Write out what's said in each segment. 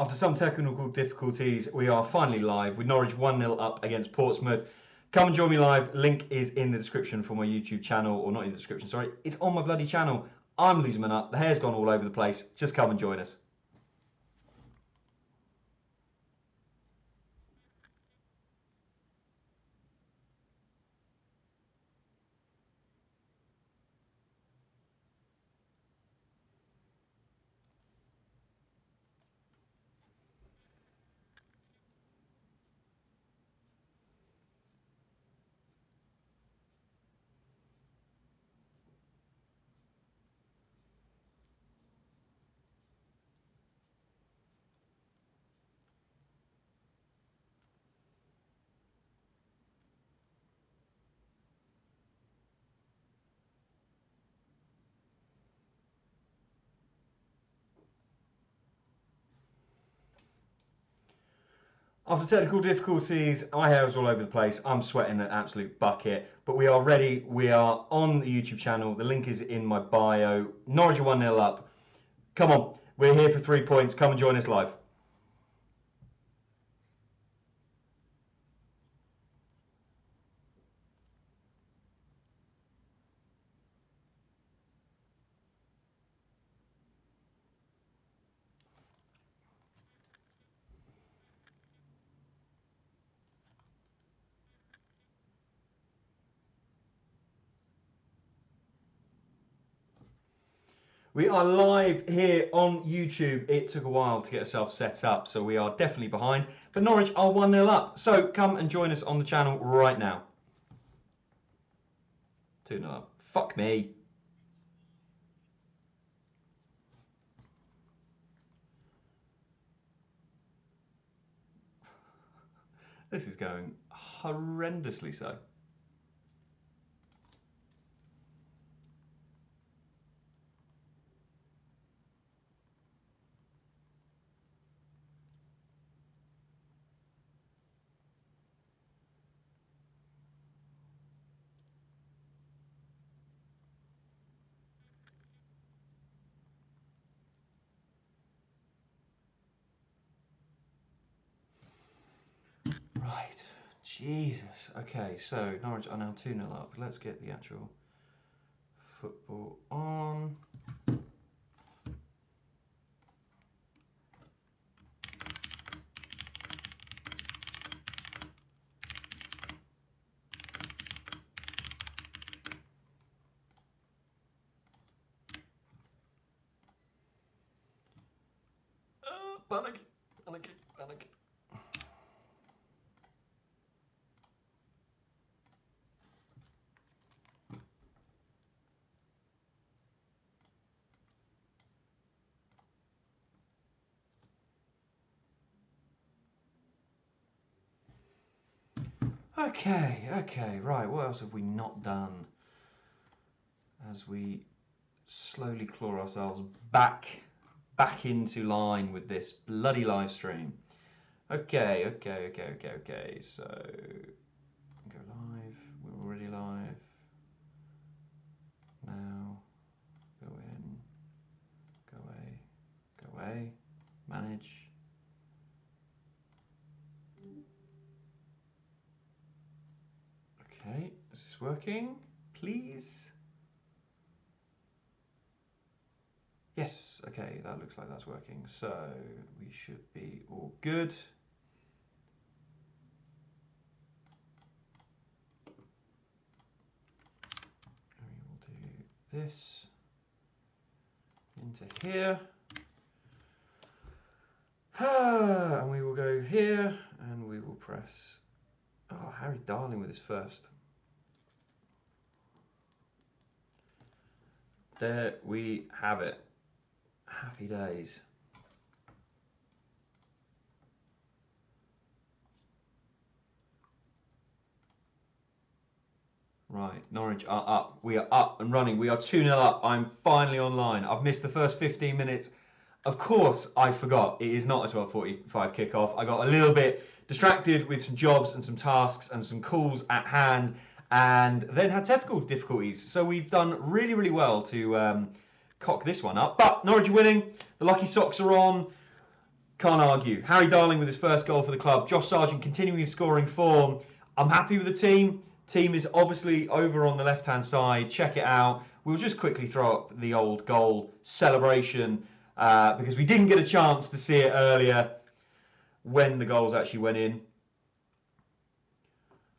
After some technical difficulties, we are finally live with Norwich 1-0 up against Portsmouth. Come and join me live. Link is in the description for my YouTube channel, or not in the description, sorry. It's on my bloody channel. I'm losing my nut. The hair's gone all over the place. Just come and join us. After technical difficulties, my hair was all over the place. I'm sweating an absolute bucket, but we are ready. We are on the YouTube channel. The link is in my bio. Norwich are 1-0 up. Come on, we're here for 3 points. Come and join us live. We are live here on YouTube. It took a while to get ourselves set up, so we are definitely behind. But Norwich are 1-0 up. So come and join us on the channel right now. 2-0 up. Fuck me. This is going horrendously so. Right, Jesus. Okay, so Norwich are now 2-0 up. Let's get the actual football on. Panic, panic, panic. Okay, right, what else have we not done? As we slowly claw ourselves back into line with this bloody live stream. Okay, so go live, we're already live. Now, go in, go away, manage. Okay, is this working? Please? Yes, okay, that looks like that's working. So we should be all good. We will do this into here. And we will go here and we will press. Oh, Harry Darling with his first. There we have it. Happy days. Right, Norwich are up. We are up and running. We are 2-0 up. I'm finally online. I've missed the first 15 minutes. Of course, I forgot. It is not a 12:45 kickoff. I got a little bit distracted with some jobs and some tasks and some calls at hand, and then had technical difficulties. So we've done really, really well to cock this one up. But Norwich are winning. The lucky socks are on. Can't argue. Harry Darling with his first goal for the club. Josh Sargent continuing his scoring form. I'm happy with the team. Team is obviously over on the left-hand side. Check it out. We'll just quickly throw up the old goal celebration because we didn't get a chance to see it earlier when the goals actually went in.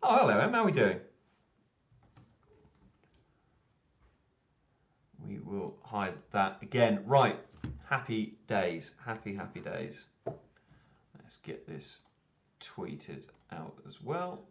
Oh, hello, Em. How are we doing? We will hide that again. Right. Happy days. Happy, happy days. Let's get this tweeted out as well.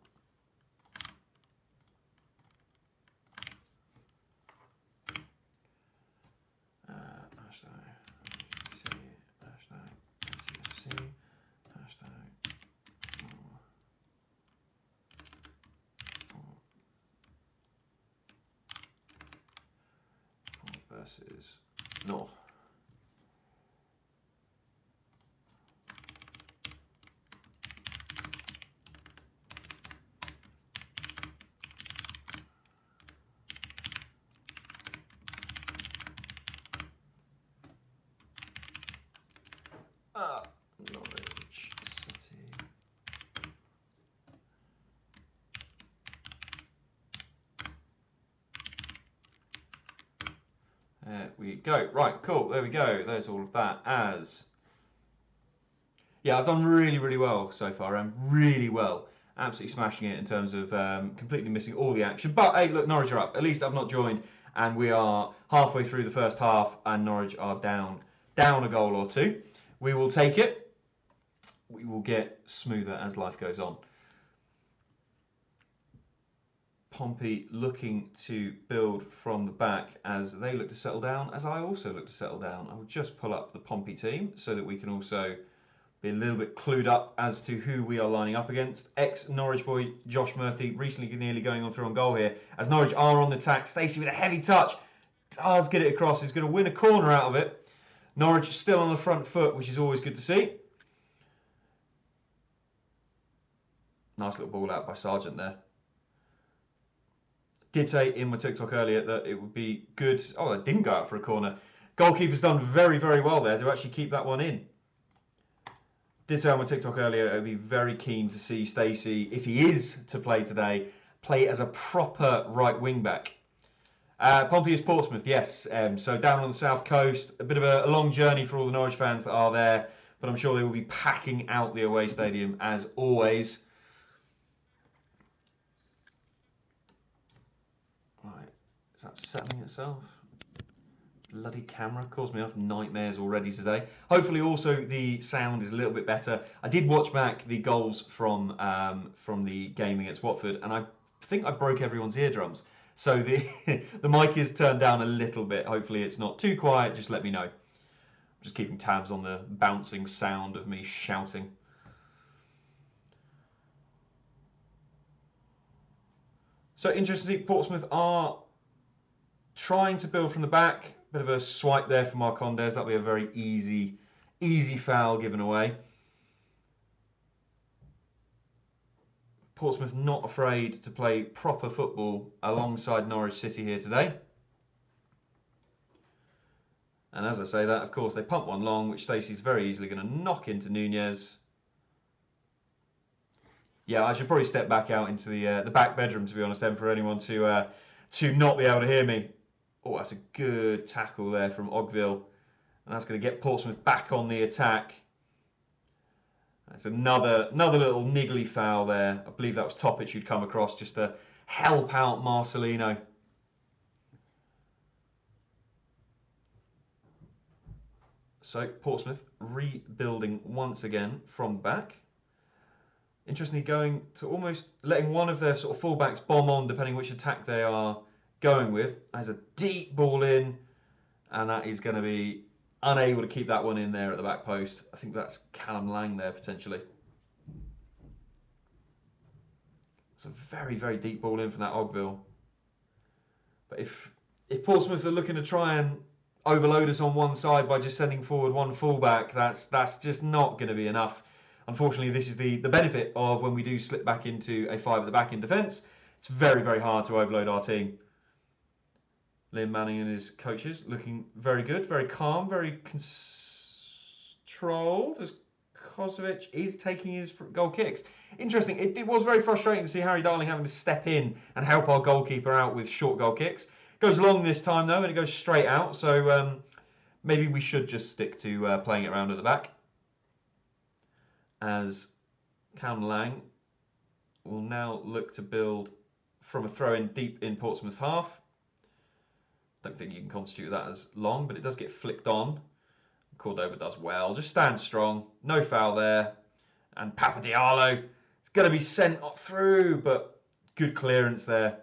Versus North. Norwich City. There we go. Right, cool. There we go. There's all of that as... Yeah, I've done really, really well so far. I'm really well. Absolutely smashing it in terms of completely missing all the action. But, hey, look, Norwich are up. At least I've not joined. And we are halfway through the first half and Norwich are down a goal or two. We will take it. We will get smoother as life goes on. Pompey looking to build from the back as they look to settle down, as I also look to settle down. I will just pull up the Pompey team so that we can also be a little bit clued up as to who we are lining up against. Ex-Norwich boy Josh Murphy recently nearly going on through on goal here as Norwich are on the attack. Stacey with a heavy touch does get it across. He's going to win a corner out of it. Norwich still on the front foot, which is always good to see. Nice little ball out by Sargent there. Did say in my TikTok earlier that it would be good. Oh, it didn't go out for a corner. Goalkeeper's done very, very well there to actually keep that one in. Did say on my TikTok earlier, I'd be very keen to see Stacey, if he is to play today, play as a proper right wing back. Pompey is Portsmouth, yes. So down on the south coast, a bit of a long journey for all the Norwich fans that are there, but I'm sure they will be packing out the away stadium as always. Right, is that settling itself? Bloody camera caused me enough nightmares already today. Hopefully also the sound is a little bit better. I did watch back the goals from the game against Watford and I think I broke everyone's eardrums. So the the mic is turned down a little bit. Hopefully it's not too quiet. Just let me know. I'm just keeping tabs on the bouncing sound of me shouting. So interesting, Portsmouth are trying to build from the back. Bit of a swipe there from Marcondes. That'll be a very easy foul given away. Portsmouth not afraid to play proper football alongside Norwich City here today. And as I say that, of course, they pump one long, which Stacey's very easily going to knock into Nunez. Yeah, I should probably step back out into the back bedroom, to be honest, then, for anyone to not be able to hear me. Oh, that's a good tackle there from Ogville. And that's going to get Portsmouth back on the attack. That's another little niggly foul there. I believe that was Topic who'd come across just to help out Marcelino. So Portsmouth rebuilding once again from back. Interestingly, going to almost letting one of their sort of fullbacks bomb on, depending which attack they are going with. There's a deep ball in, and that is going to be unable to keep that one in there at the back post. I think that's Callum Lang there potentially. It's a very, very deep ball in from that Ogville. But if Portsmouth are looking to try and overload us on one side by just sending forward one fullback, that's just not going to be enough. Unfortunately, this is the benefit of when we do slip back into a five at the back in defence. It's very, very hard to overload our team. Liam Manning and his coaches looking very good, very calm, very controlled. As Kosovic is taking his goal kicks. Interesting. It was very frustrating to see Harry Darling having to step in and help our goalkeeper out with short goal kicks. Goes long this time though, and it goes straight out. So maybe we should just stick to playing it around at the back. As Cam Lang will now look to build from a throw-in deep in Portsmouth's half. Don't think you can constitute that as long, but it does get flicked on. Cordoba does well. Just stand strong. No foul there. And Papadialo is going to be sent through, but good clearance there.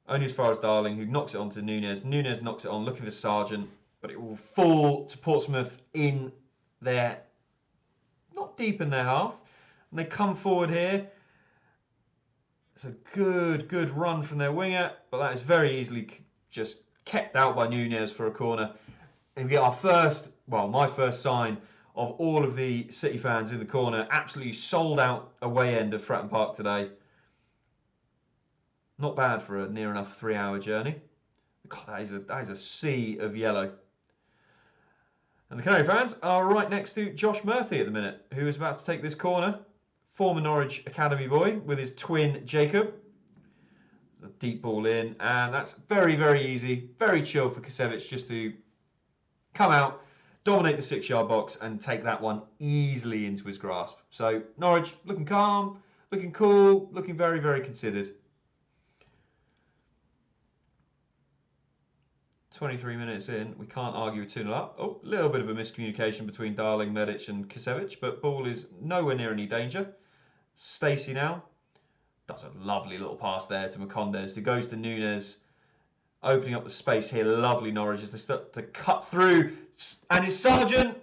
Only as far as Darling, who knocks it on to Nunes. Nunes knocks it on, looking for Sargent, but it will fall to Portsmouth in their, not deep in their half. And they come forward here. It's a good run from their winger, but that is very easily just kept out by Nunes for a corner. And we get our first, well, my first sign of all of the City fans in the corner. Absolutely sold out away end of Fratton Park today. Not bad for a near enough 3-hour journey. God, that is a sea of yellow. And the Canary fans are right next to Josh Murphy at the minute, who is about to take this corner. Former Norwich Academy boy with his twin Jacob. A deep ball in, and that's very easy, very chill for Kosovic just to come out, dominate the 6-yard box and take that one easily into his grasp. So Norwich looking calm, looking cool, looking very considered. 23 minutes in, we can't argue with 2-0 up. Oh, a little bit of a miscommunication between Darling, Medic and Kosovic, but ball is nowhere near any danger. Stacey now does a lovely little pass there to Macondes, who goes to Nunes, opening up the space here. Lovely Norwich as they start to cut through, and it's Sargent.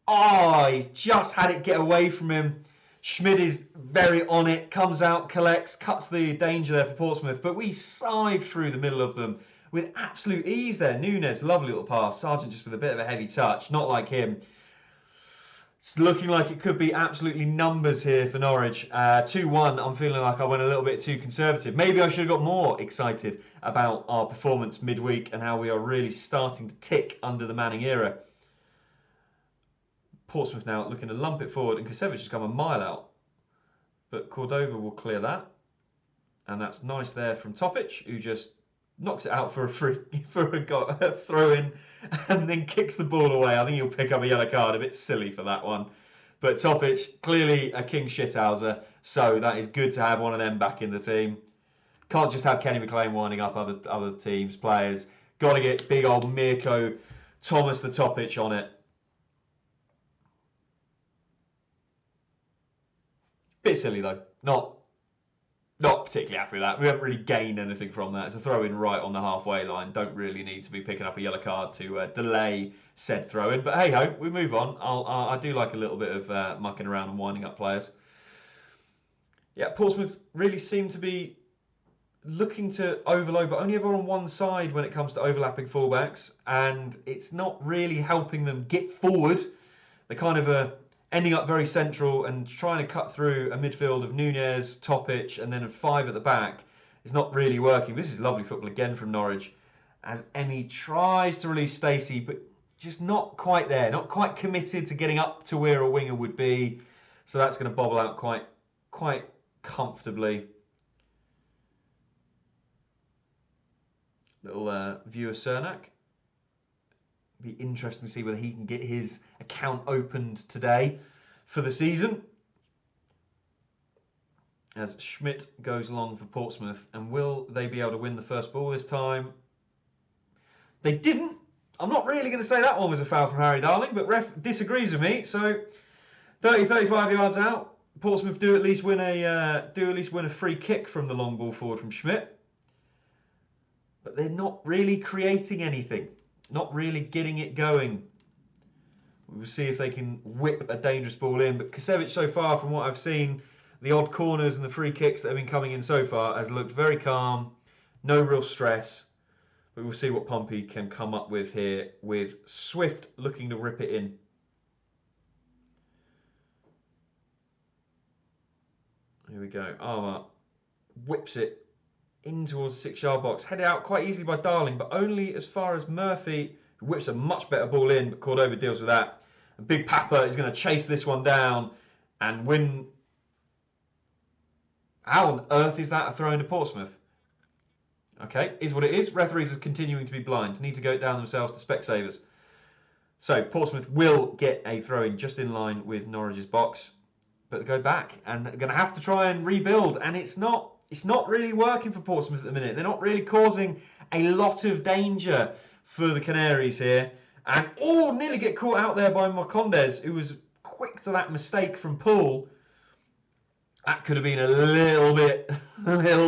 Oh, he's just had it get away from him. Schmidt is very on it, comes out, collects, cuts the danger there for Portsmouth, but we sive through the middle of them with absolute ease there. Nunes, lovely little pass. Sargent just with a bit of a heavy touch, not like him. It's looking like it could be absolutely numbers here for Norwich. 2-1, I'm feeling like I went a little bit too conservative. Maybe I should have got more excited about our performance midweek and how we are really starting to tick under the Manning era. Portsmouth now looking to lump it forward, and Kosovic has come a mile out. But Cordoba will clear that. And that's nice there from Topic, who just knocks it out for a throw-in and then kicks the ball away. I think he'll pick up a yellow card. A bit silly for that one. But Topic, clearly a king shithouser, so that is good to have one of them back in the team. Can't just have Kenny McLean winding up other teams' players. Got to get big old Mirko Thomas the Topic on it. Bit silly though. Not particularly happy with that. We haven't really gained anything from that. It's a throw-in right on the halfway line. Don't really need to be picking up a yellow card to delay said throw-in. But hey-ho, we move on. I do like a little bit of mucking around and winding up players. Yeah, Portsmouth really seem to be looking to overload, but only ever on one side when it comes to overlapping fullbacks. And it's not really helping them get forward. They kind of ending up very central and trying to cut through a midfield of Nunes, Topic, and then a 5 at the back is not really working. This is lovely football again from Norwich as Emmy tries to release Stacey, but just not quite there, not quite committed to getting up to where a winger would be. So that's going to bobble out quite comfortably. Little view of Cernak. Be interesting to see whether he can get his account opened today for the season. As Schmidt goes along for Portsmouth, and will they be able to win the first ball this time? They didn't. I'm not really going to say that one was a foul from Harry Darling, but ref disagrees with me. So 35 yards out, Portsmouth do at least win a free kick from the long ball forward from Schmidt. But they're not really creating anything. Not really getting it going. We will see if they can whip a dangerous ball in. But Kosovic so far, from what I've seen, the odd corners and the free kicks that have been coming in so far has looked very calm. No real stress. But we'll see what Pompey can come up with here with Swift looking to rip it in. Here we go. Armour whips it in towards the 6-yard box. Headed out quite easily by Darling, but only as far as Murphy, who whips a much better ball in, but Cordoba deals with that. And Big Papa is going to chase this one down, And when... How on earth is that a throw into Portsmouth? Okay, is what it is. Referees are continuing to be blind. Need to go down themselves to Specsavers. So Portsmouth will get a throw-in just in line with Norwich's box. But they go back and they're going to have to try and rebuild. And it's not really working for Portsmouth at the minute. They're not really causing a lot of danger for the Canaries here. And, oh, nearly get caught out there by Marcondes, who was quick to that mistake from Poole. That could have been a little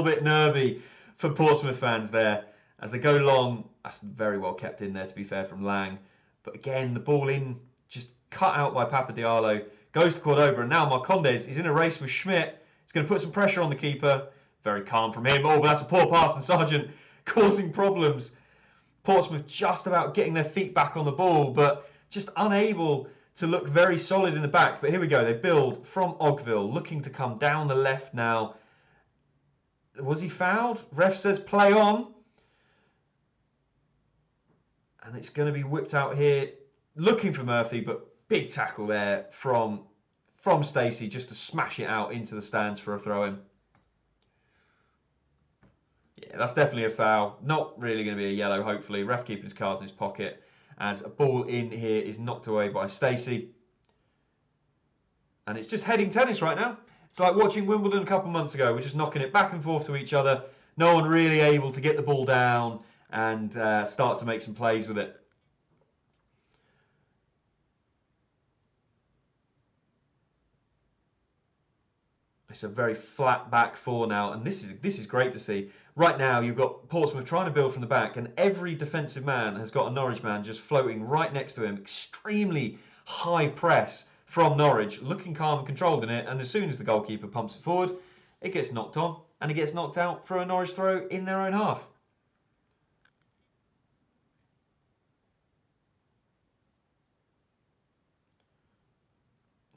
bit nervy for Portsmouth fans there. As they go long, that's very well kept in there, to be fair, from Lang. But again, the ball in, just cut out by Papadialo. Goes to Cordoba, and now Marcondes is in a race with Schmidt. He's going to put some pressure on the keeper. Very calm from him. Oh, but that's a poor pass, and Sargent causing problems. Portsmouth just about getting their feet back on the ball, but just unable to look very solid in the back. But here we go. They build from Ogville, looking to come down the left now. Was he fouled? Ref says play on. And it's going to be whipped out here, looking for Murphy, but big tackle there from Stacey just to smash it out into the stands for a throw-in. Yeah, that's definitely a foul. Not really going to be a yellow, hopefully. Ref keeping his cards in his pocket as a ball in here is knocked away by Stacey. And it's just heading tennis right now. It's like watching Wimbledon a couple months ago. We're just knocking it back and forth to each other. No one really able to get the ball down and start to make some plays with it. It's a very flat back four now, and this is great to see. Right now, you've got Portsmouth trying to build from the back, and every defensive man has got a Norwich man just floating right next to him. Extremely high press from Norwich, looking calm and controlled in it, and as soon as the goalkeeper pumps it forward, it gets knocked on, and it gets knocked out for a Norwich throw in their own half.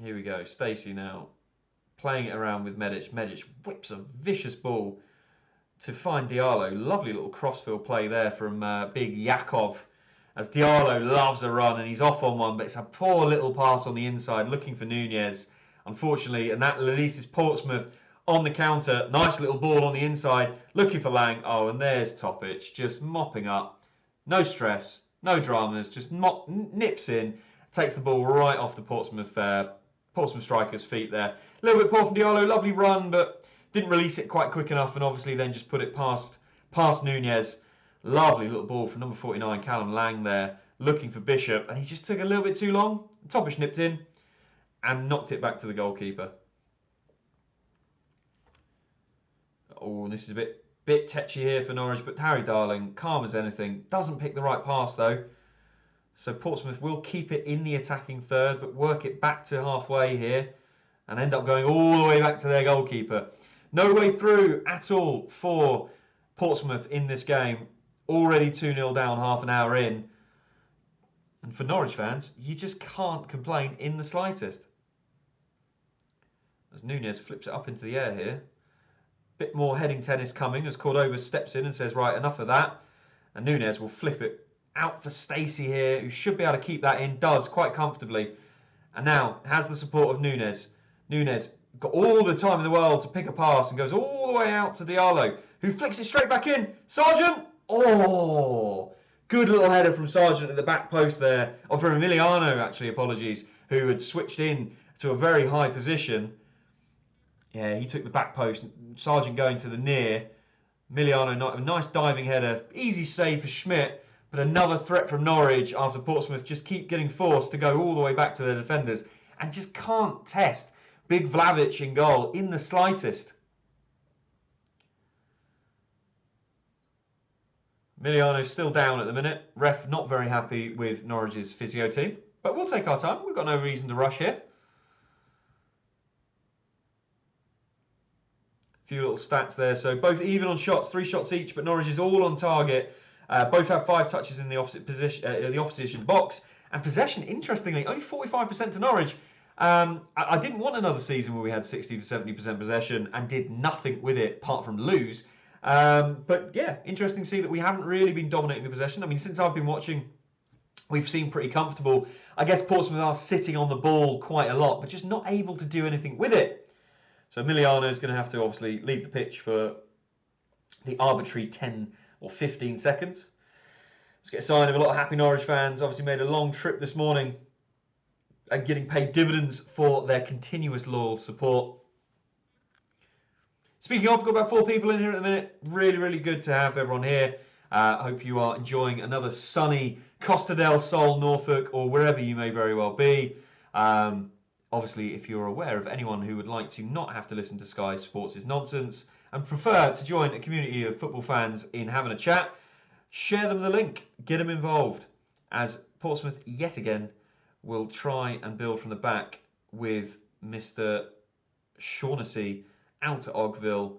Here we go, Stacey now playing it around with Medic. Medic whips a vicious ball to find Diallo. Lovely little crossfield play there from big Yakov, as Diallo loves a run and he's off on one, but it's a poor little pass on the inside looking for Nunez, unfortunately, and that releases Portsmouth on the counter. Nice little ball on the inside looking for Lang. Oh, and there's Topic just mopping up. No stress, no dramas, just nips in, takes the ball right off the Portsmouth striker's feet there. A little bit poor from Diallo, lovely run, but didn't release it quite quick enough, and obviously then just put it past Nunez. Lovely little ball from number 49, Callum Lang there, looking for Bishop, and he just took a little bit too long. Topic nipped in and knocked it back to the goalkeeper. Oh, and this is a bit tetchy here for Norwich, but Harry Darling, calm as anything, doesn't pick the right pass though. So Portsmouth will keep it in the attacking third, but work it back to halfway here and end up going all the way back to their goalkeeper. No way through at all for Portsmouth in this game. Already 2-0 down half an hour in. And for Norwich fans, you just can't complain in the slightest. As Nunez flips it up into the air here. Bit more heading tennis coming as Cordoba steps in and says, right, enough of that. And Nunez will flip it out for Stacey here, who should be able to keep that in. Does, quite comfortably. And now has the support of Nunez. Nunez got all the time in the world to pick a pass and goes all the way out to Diallo, who flicks it straight back in. Sargent! Oh! Good little header from Sargent at the back post there. Or from Emiliano, actually, apologies, who had switched in to a very high position. Yeah, he took the back post. Sargent going to the near. Emiliano, a nice diving header. Easy save for Schmidt. But another threat from Norwich after Portsmouth just keep getting forced to go all the way back to their defenders and just can't test Big Vlahovic in goal in the slightest. Emiliano's still down at the minute. Ref not very happy with Norwich's physio team. But we'll take our time. We've got no reason to rush here. A few little stats there. So both even on shots, 3 shots each, but Norwich is all on target. Both have 5 touches in the opposition box. And possession, interestingly, only 45% to Norwich. I didn't want another season where we had 60 to 70% possession and did nothing with it apart from lose. But yeah, interesting to see that we haven't really been dominating the possession. I mean, since I've been watching we've seen pretty comfortable. I guess Portsmouth are sitting on the ball quite a lot, but just not able to do anything with it. So Emiliano is going to have to obviously leave the pitch for the arbitrary 10 or 15 seconds. Let's get a sign of a lot of happy Norwich fans. Obviously made a long trip this morning and getting paid dividends for their continuous loyal support. Speaking of, we've got about 4 people in here at the minute. Really, really good to have everyone here. I hope you are enjoying another sunny Costa del Sol, Norfolk, or wherever you may very well be. Obviously, if you're aware of anyone who would like to not have to listen to Sky Sports' nonsense and prefer to join a community of football fans in having a chat, share them the link, get them involved, as Portsmouth yet again will try and build from the back with Mr. Shaughnessy out at Ogville.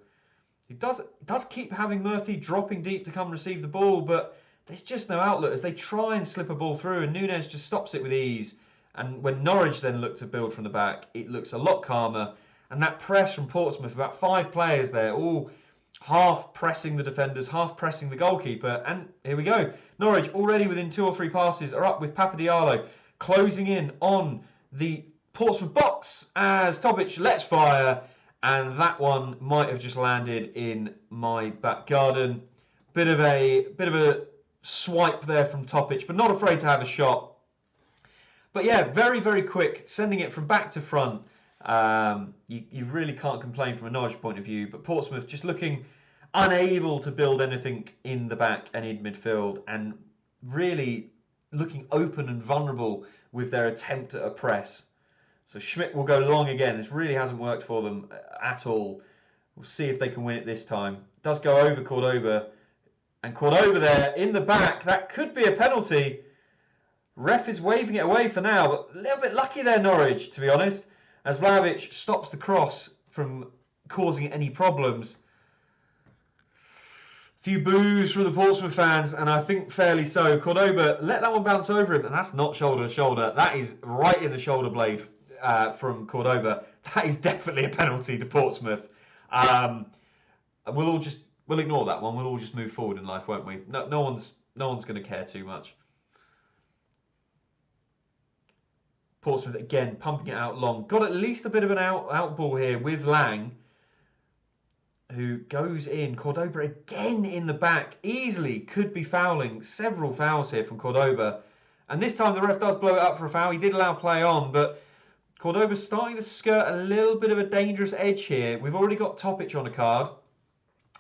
He does keep having Murphy dropping deep to come receive the ball, but there's just no outlet as they try and slip a ball through, and Nunez just stops it with ease. And when Norwich then look to build from the back, it looks a lot calmer. And that press from Portsmouth, about 5 players there, all half pressing the defenders, half pressing the goalkeeper. And here we go. Norwich already within 2 or 3 passes are up with Papa Diallo closing in on the Portsmouth box as Topic lets fire. And that one might have just landed in my back garden. Bit of a swipe there from Topic, but not afraid to have a shot. But yeah, very, very quick, sending it from back to front. You really can't complain from a Norwich point of view, but Portsmouth just looking unable to build anything in the back and in midfield, and really looking open and vulnerable with their attempt at a press. So Schmidt will go long again. This really hasn't worked for them at all. We'll see if they can win it this time. It does go over Cordoba. And Cordoba there in the back. That could be a penalty. Ref is waving it away for now, but a little bit lucky there, Norwich, to be honest, as Vlahovic stops the cross from causing any problems. A few boos from the Portsmouth fans, and I think fairly so. Cordoba let that one bounce over him, and that's not shoulder to shoulder. That is right in the shoulder blade from Cordoba. That is definitely a penalty to Portsmouth. We'll ignore that one. We'll all just move forward in life, won't we? No one's going to care too much. Portsmouth again pumping it out long. Got at least a bit of an out ball here with Lang, who goes in. Cordoba again in the back. Easily could be fouling. Several fouls here from Cordoba. And this time the ref does blow it up for a foul. He did allow play on, but Cordoba's starting to skirt a little bit of a dangerous edge here. We've already got Topic on a card.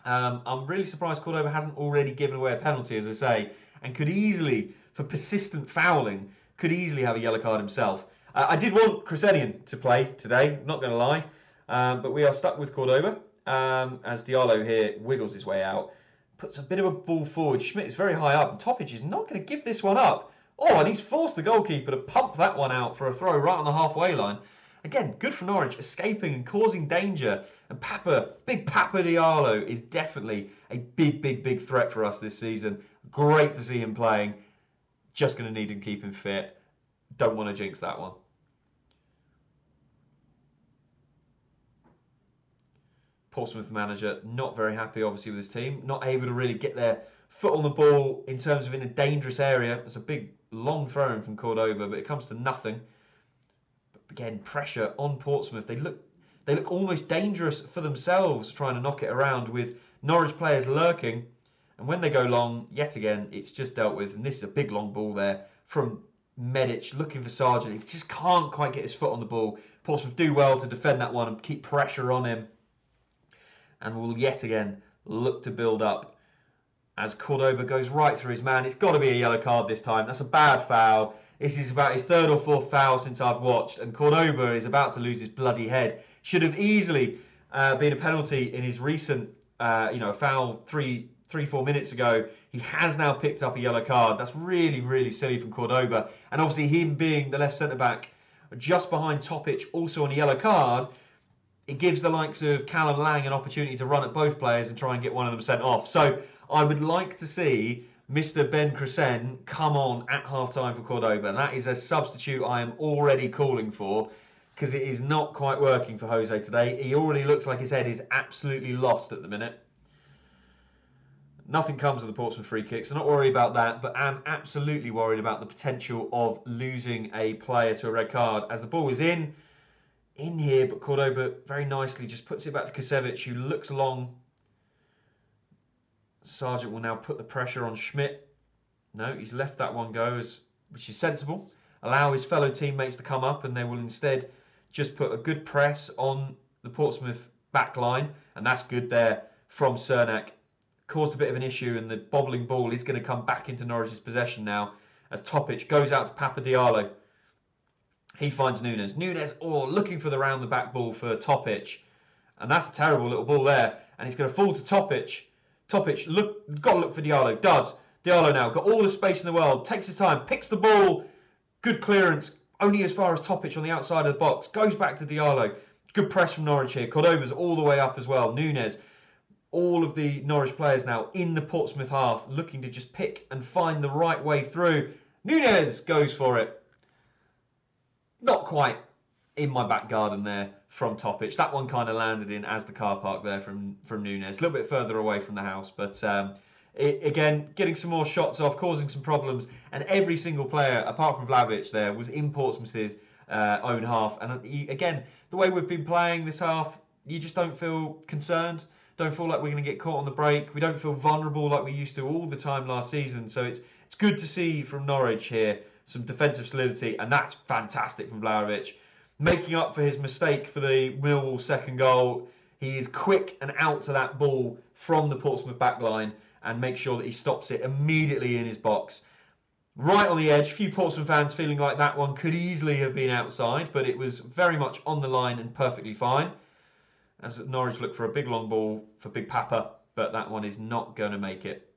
I'm really surprised Cordoba hasn't already given away a penalty, as I say, and could easily, for persistent fouling, could easily have a yellow card himself. I did want Crescenian to play today, not going to lie, but we are stuck with Cordoba as Diallo here wiggles his way out, puts a bit of a ball forward. Schmidt is very high up, and Topic is not going to give this one up. Oh, and he's forced the goalkeeper to pump that one out for a throw right on the halfway line. Again, good for Norwich, escaping and causing danger. And big Papa Diallo is definitely a big threat for us this season. Great to see him playing. Just going to need him keeping fit. Don't want to jinx that one. Portsmouth manager not very happy, obviously, with his team. Not able to really get their foot on the ball in terms of in a dangerous area. It's a big, long throw in from Cordoba, but it comes to nothing. But again, pressure on Portsmouth. They look almost dangerous for themselves trying to knock it around with Norwich players lurking. And when they go long, yet again, it's just dealt with. And this is a big long ball there from Medic looking for Sargent. He just can't quite get his foot on the ball. Portsmouth do well to defend that one and keep pressure on him. And will yet again look to build up as Cordoba goes right through his man. It's got to be a yellow card this time. That's a bad foul. This is about his 3rd or 4th foul since I've watched. And Cordoba is about to lose his bloody head. Should have easily been a penalty in his recent foul 3-4 minutes ago. He has now picked up a yellow card. That's really silly from Cordoba. And obviously him being the left centre-back just behind Topic, also on a yellow card, it gives the likes of Callum Lang an opportunity to run at both players and try and get one of them sent off. So I would like to see Mr. Ben Crescen come on at half-time for Cordoba. And that is a substitute I am already calling for, because it is not quite working for Jose today. He already looks like his head is absolutely lost at the minute. Nothing comes of the Portsmouth free kicks. I'm not worried about that, but am absolutely worried about the potential of losing a player to a red card. As the ball is in here, but Cordoba very nicely just puts it back to Kasevich, who looks long. Sargent will now put the pressure on Schmidt. No, he's left that one go, which is sensible. Allow his fellow teammates to come up, and they will instead just put a good press on the Portsmouth back line, and that's good there from Cernak. Caused a bit of an issue, and the bobbling ball is going to come back into Norwich's possession now as Topic goes out to Papa Diallo. He finds Nunes. Nunes, looking for the round the back ball for Topic, and that's a terrible little ball there, and it's going to fall to Topic. Topic, got to look for Diallo. Does. Diallo now got all the space in the world, takes his time, picks the ball, good clearance, only as far as Topic on the outside of the box, goes back to Diallo. Good press from Norwich here. Cordoba's all the way up as well. Nunes. All of the Norwich players now in the Portsmouth half, looking to just pick and find the right way through. Nunes goes for it. Not quite in my back garden there from Topic. That one kind of landed in as the car park there from Nunes. A little bit further away from the house, but again, getting some more shots off, causing some problems. And every single player, apart from Vlahovic there, was in Portsmouth's own half. And again, the way we've been playing this half, you just don't feel concerned. Don't feel like we're going to get caught on the break. We don't feel vulnerable like we used to all the time last season. So it's good to see from Norwich here some defensive solidity, and that's fantastic from Vlahovic. Making up for his mistake for the Millwall second goal, he is quick and out to that ball from the Portsmouth back line and make sure that he stops it immediately in his box. Right on the edge, few Portsmouth fans feeling like that one could easily have been outside, but it was very much on the line and perfectly fine. As Norwich look for a big long ball for Big Papa, but that one is not going to make it.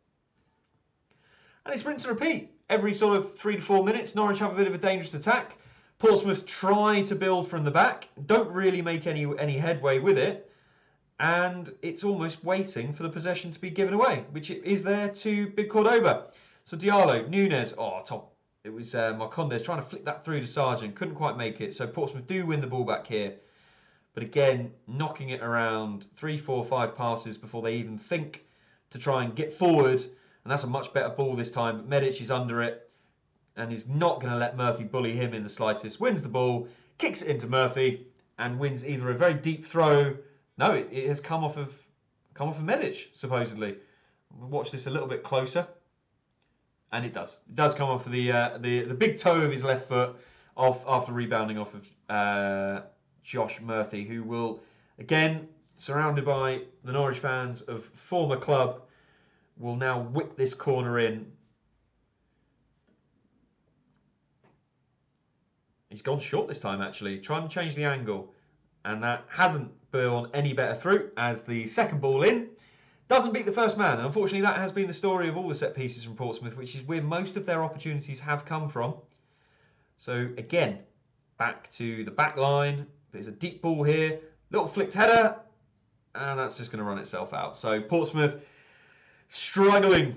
And it's rinse and repeat. Every sort of 3 to 4 minutes, Norwich have a bit of a dangerous attack. Portsmouth try to build from the back, don't really make any headway with it, and it's almost waiting for the possession to be given away, which it is there to Big Cordoba. So Diallo, Nunes, top. It was Marcondes trying to flick that through to Sargent, couldn't quite make it. So Portsmouth do win the ball back here. But again, knocking it around 3, 4, 5 passes before they even think to try and get forward. And that's a much better ball this time. But Medic is under it and he's not going to let Murphy bully him in the slightest. Wins the ball, kicks it into Murphy and wins either a very deep throw. No, it has come off of Medic, supposedly. We'll watch this a little bit closer. And it does. It does come off of the big toe of his left foot after rebounding off of Josh Murphy, who will, again, surrounded by the Norwich fans of former club, will now whip this corner in. He's gone short this time, actually, trying to change the angle. And that hasn't borne any better fruit, as the second ball in doesn't beat the first man. And unfortunately, that has been the story of all the set pieces from Portsmouth, which is where most of their opportunities have come from. So, again, back to the back line. There's a deep ball here, little flicked header, and that's just going to run itself out. So Portsmouth struggling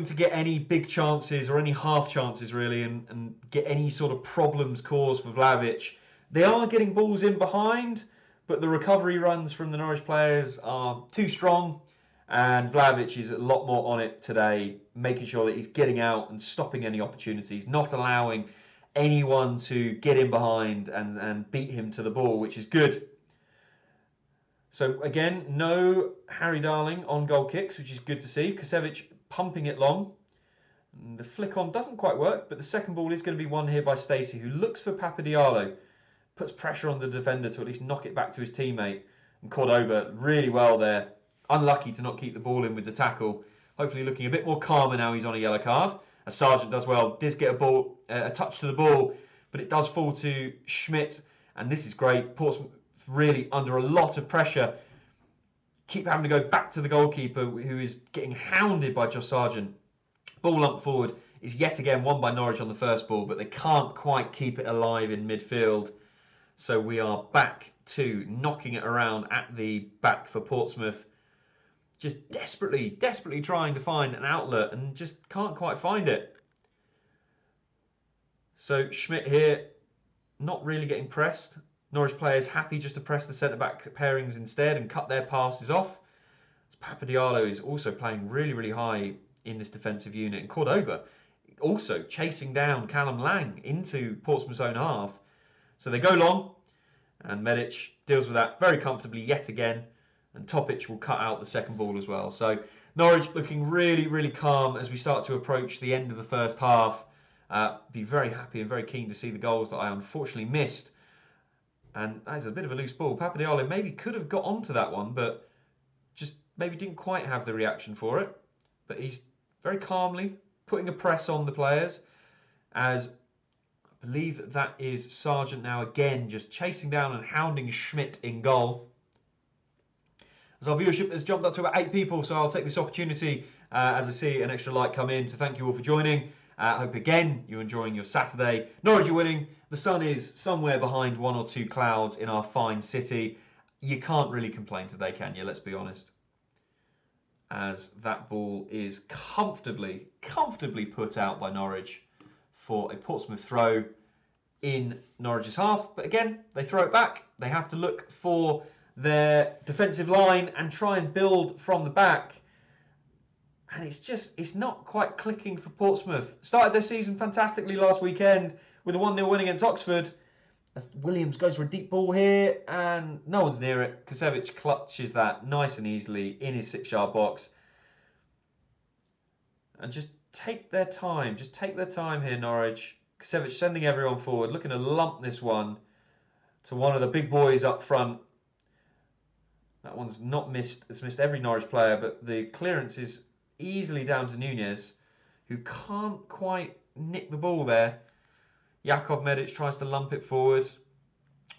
to get any big chances or any half chances really, and get any sort of problems caused for Vlahovic. They are getting balls in behind, but the recovery runs from the Norwich players are too strong, and Vlahovic is a lot more on it today, making sure that he's getting out and stopping any opportunities, not allowing anyone to get in behind and beat him to the ball, which is good. So again, no Harry Darling on goal kicks, which is good to see. Kasevich pumping it long. The flick on doesn't quite work, but the second ball is going to be won here by Stacey, who looks for Papa Diallo. Puts pressure on the defender to at least knock it back to his teammate. And Cordoba really well there. Unlucky to not keep the ball in with the tackle. Hopefully looking a bit more calmer now he's on a yellow card. As Sargent does well, does get a touch to the ball, but it does fall to Schmidt, and this is great. Portsmouth really under a lot of pressure. Keep having to go back to the goalkeeper, who is getting hounded by Josh Sargent. Ball lump forward is yet again won by Norwich on the first ball, but they can't quite keep it alive in midfield. So we are back to knocking it around at the back for Portsmouth. Just desperately trying to find an outlet and just can't quite find it. So Schmidt here, not really getting pressed. Norwich players happy just to press the centre-back pairings instead and cut their passes off. Papadialo is also playing really, really high in this defensive unit. And Cordoba also chasing down Callum Lang into Portsmouth's own half. So they go long, and Medic deals with that very comfortably yet again. And Topic will cut out the second ball as well. So Norwich looking really, really calm as we start to approach the end of the first half. Be very happy and very keen to see the goals that I unfortunately missed. And that is a bit of a loose ball. Papadialo maybe could have got onto that one, but just maybe didn't quite have the reaction for it. But he's very calmly putting a press on the players, as I believe that is Sargent now again just chasing down and hounding Schmidt in goal. As our viewership has jumped up to about 8 people, so I'll take this opportunity as I see an extra like come in to thank you all for joining. I hope again you're enjoying your Saturday. Norwich are winning. The sun is somewhere behind 1 or 2 clouds in our fine city. You can't really complain today, can you? Let's be honest. As that ball is comfortably put out by Norwich for a Portsmouth throw in Norwich's half. But again, they throw it back. They have to look for their defensive line and try and build from the back. And it's not quite clicking for Portsmouth. Started their season fantastically last weekend with a 1-0 win against Oxford. As Williams goes for a deep ball here and no one's near it. Kusevich clutches that nice and easily in his 6-yard box. And just take their time. Just take their time here, Norwich. Kusevich sending everyone forward, looking to lump this one to one of the big boys up front. That one's not missed. It's missed every Norwich player, but the clearance is easily down to Nunez, who can't quite nick the ball there. Jakov Medic tries to lump it forward.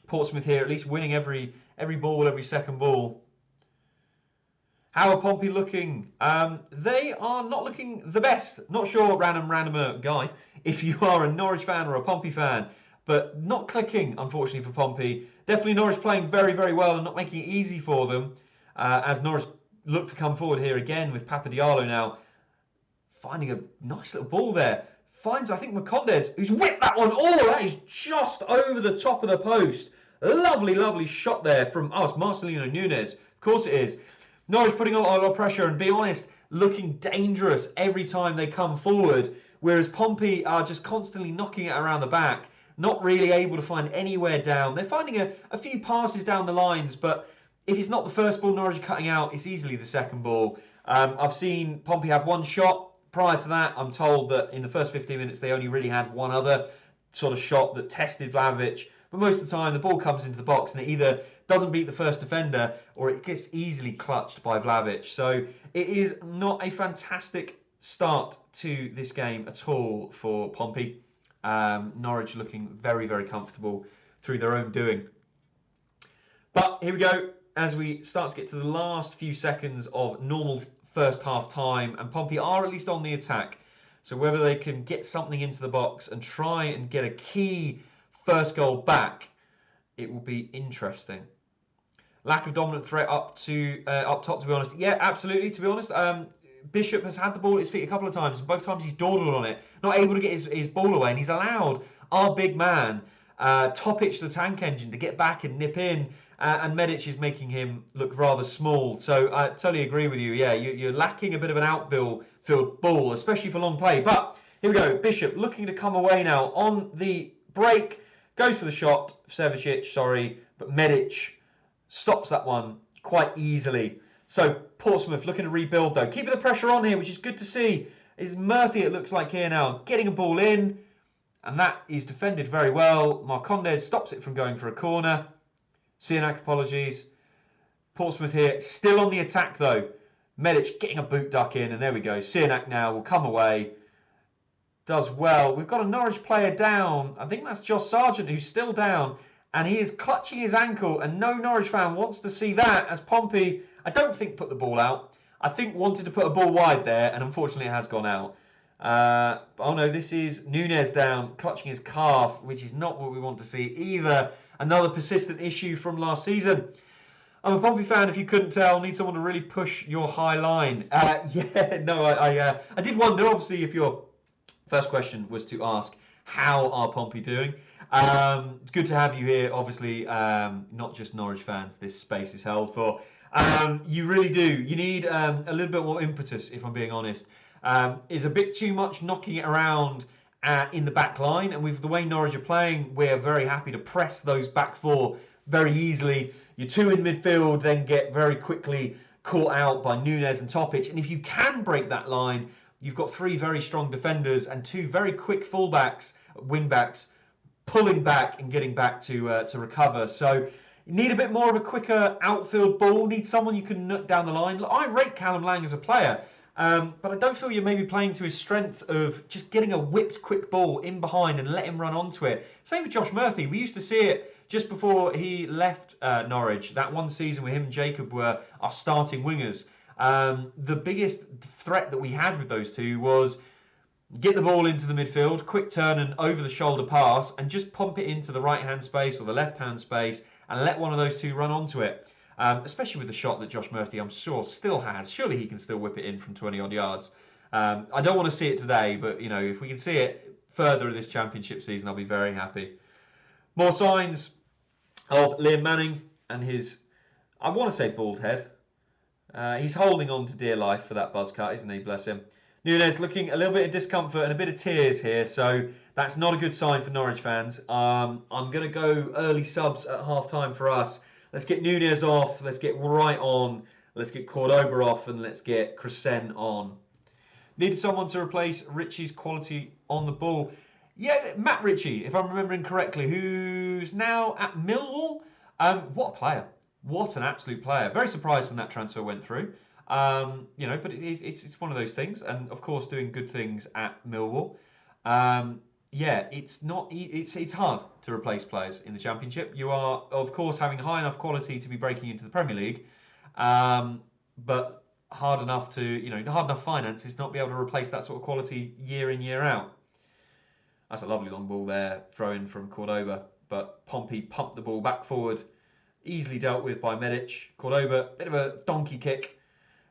Portsmouth here at least winning every ball, every second ball. How are Pompey looking? They are not looking the best. Not sure, randomer guy, if you are a Norwich fan or a Pompey fan, but not clicking, unfortunately, for Pompey. Definitely Norwich playing very, very well and not making it easy for them, as Norwich look to come forward here again with Papadialo now finding a nice little ball there. Finds, I think, Macondes, who's whipped that one. Oh, that is just over the top of the post. Lovely, lovely shot there from us, Marcelino Nunez. Of course it is. Norwich putting a lot of pressure and, be honest, looking dangerous every time they come forward, whereas Pompey are just constantly knocking it around the back, not really able to find anywhere down. They're finding a few passes down the lines, but if it's not the first ball Norwich are cutting out, it's easily the second ball. I've seen Pompey have one shot. Prior to that, I'm told that in the first 15 minutes, they only really had one other sort of shot that tested Vlahovic. But most of the time, the ball comes into the box and it either doesn't beat the first defender or it gets easily clutched by Vlahovic. So it is not a fantastic start to this game at all for Pompey. Norwich looking very, very comfortable through their own doing. But here we go as we start to get to the last few seconds of normal first half time, and Pompey are at least on the attack. So whether they can get something into the box and try and get a key first goal back, it will be interesting. Lack of dominant threat up top, to be honest. Yeah, absolutely, to be honest. Bishop has had the ball at his feet a couple of times, and both times he's dawdled on it, not able to get his ball away, and he's allowed our big man, Topic the tank engine, to get back and nip in. And Medic is making him look rather small. So I totally agree with you. Yeah, you're lacking a bit of an outfield ball, especially for long play. But here we go. Bishop looking to come away now on the break. Goes for the shot. Sevicic, sorry. But Medic stops that one quite easily. So Portsmouth looking to rebuild, though. Keeping the pressure on here, which is good to see. Is Murphy, it looks like here now, getting a ball in. And that is defended very well. Marcondes stops it from going for a corner. Cianak, apologies. Portsmouth here, still on the attack though. Medic getting a boot duck in, and there we go. Cianak now will come away. Does well. We've got a Norwich player down. I think that's Josh Sargent who's still down, and he is clutching his ankle, and no Norwich fan wants to see that, as Pompey, I don't think, put the ball out. I think wanted to put a ball wide there, and unfortunately it has gone out. Oh no, this is Nunez down, clutching his calf, which is not what we want to see either. Another persistent issue from last season. I'm a Pompey fan, if you couldn't tell. Need someone to really push your high line. Yeah, no, I did wonder, obviously, if your first question was to ask, how are Pompey doing? Good to have you here, obviously, not just Norwich fans this space is held for. You really do. You need a little bit more impetus, if I'm being honest. It's a bit too much knocking it around in the back line, and with the way Norwich are playing, we're very happy to press those back four very easily. Your two in midfield then get very quickly caught out by Nunes and Topic, and if you can break that line, you've got three very strong defenders and two very quick fullbacks, wing backs, pulling back and getting back to recover. So you need a bit more of a quicker outfield ball. Need someone you can nut down the line. I rate Callum Lang as a player, but I don't feel you're maybe playing to his strength of just getting a whipped quick ball in behind and let him run onto it. Same for Josh Murphy. We used to see it just before he left Norwich. That one season where him and Jacob were our starting wingers. The biggest threat that we had with those two was get the ball into the midfield, quick turn and over the shoulder pass, and just pump it into the right hand space or the left hand space and let one of those two run onto it. Especially with the shot that Josh Murphy, I'm sure, still has. Surely he can still whip it in from 20 odd yards. I don't want to see it today, but if we can see it further this championship season, I'll be very happy. More signs of Liam Manning and his, I want to say, bald head. He's holding on to dear life for that buzz cut, isn't he? Bless him. Nunes looking a little bit of discomfort and a bit of tears here, so that's not a good sign for Norwich fans. I'm going to go early subs at half-time for us. Let's get Nunes off, let's get Wright on, let's get Cordoba off, and let's get Crescent on. Needed someone to replace Ritchie's quality on the ball. Yeah, Matt Ritchie, if I'm remembering correctly, who's now at Millwall. What a player. What an absolute player. Very surprised when that transfer went through. But it's one of those things, and of course doing good things at Millwall. It's hard to replace players in the Championship. You are, of course, having high enough quality to be breaking into the Premier League, but hard enough finances not be able to replace that sort of quality year in, year out. That's a lovely long ball there, throw in from Cordoba, but Pompey pumped the ball back forward, easily dealt with by Medic. Cordoba, bit of a donkey kick.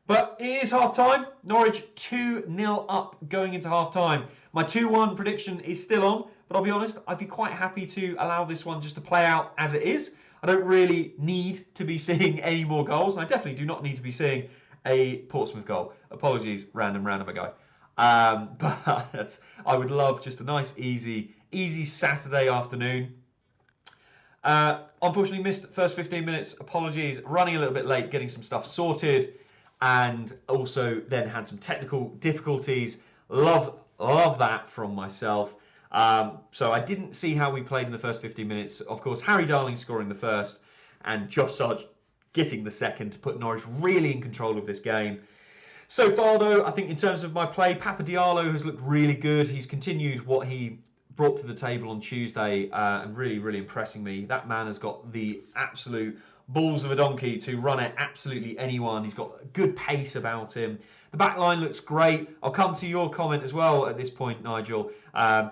But it is half-time. Norwich 2-0 up going into half-time. My 2-1 prediction is still on, but I'll be honest, I'd be quite happy to allow this one just to play out as it is. I don't really need to be seeing any more goals, and I definitely do not need to be seeing a Portsmouth goal. Apologies, random guy. But I would love just a nice, easy Saturday afternoon. Unfortunately missed the first 15 minutes. Apologies, running a little bit late, getting some stuff sorted. And also then had some technical difficulties. Love that from myself. So I didn't see how we played in the first 15 minutes. Of course, Harry Darling scoring the first and Josh Sarge getting the second to put Norwich really in control of this game. So far, though, I think in terms of my play, Papa Diallo has looked really good. He's continued what he brought to the table on Tuesday and really impressing me. That man has got the absolute balls of a donkey to run at absolutely anyone. He's got good pace about him. The back line looks great. I'll come to your comment as well at this point, Nigel.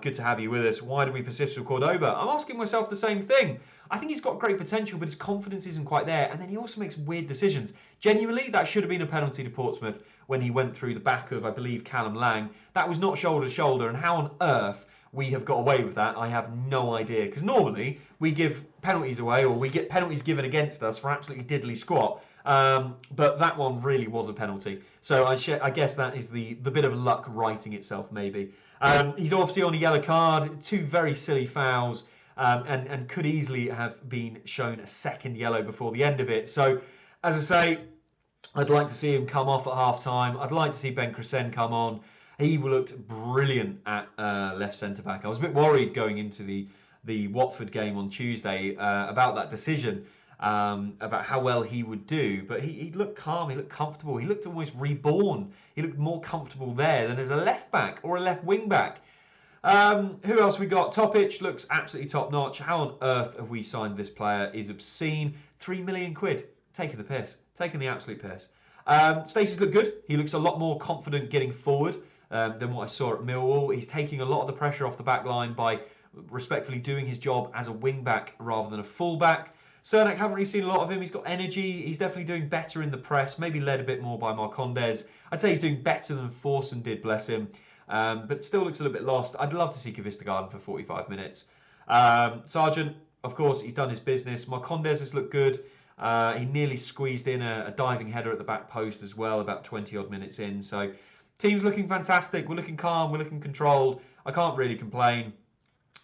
Good to have you with us. Why do we persist with Cordoba? I'm asking myself the same thing. I think he's got great potential, but his confidence isn't quite there. And then he also makes weird decisions. Genuinely, that should have been a penalty to Portsmouth when he went through the back of, I believe, Callum Lang. That was not shoulder to shoulder. And how on earth we have got away with that, I have no idea. Because normally we give penalties away, or we get penalties given against us for absolutely diddly squat. But that one really was a penalty. So I guess that is the bit of luck writing itself, maybe. He's obviously on a yellow card, two very silly fouls, and could easily have been shown a second yellow before the end of it. So, as I say, I'd like to see him come off at half-time. I'd like to see Ben Crescent come on. He looked brilliant at left centre-back. I was a bit worried going into the Watford game on Tuesday about that decision, about how well he would do. But he looked calm, he looked comfortable, he looked almost reborn. He looked more comfortable there than as a left-back or a left wing-back. Who else we got? Topic looks absolutely top-notch. How on earth have we signed this player is obscene. £3 million. Taking the piss. Taking the absolute piss. Stacey's looked good. He looks a lot more confident getting forward than what I saw at Millwall. He's taking a lot of the pressure off the back line by respectfully doing his job as a wing-back rather than a full-back. Cernak, haven't really seen a lot of him. He's got energy. He's definitely doing better in the press, maybe led a bit more by Marcondes. I'd say he's doing better than Forson did, bless him. But still looks a little bit lost. I'd love to see Kavista for 45 minutes. Sargent, of course, he's done his business. Marcondes has looked good. He nearly squeezed in a diving header at the back post as well, about 20 odd minutes in. So team's looking fantastic. We're looking calm. We're looking controlled. I can't really complain.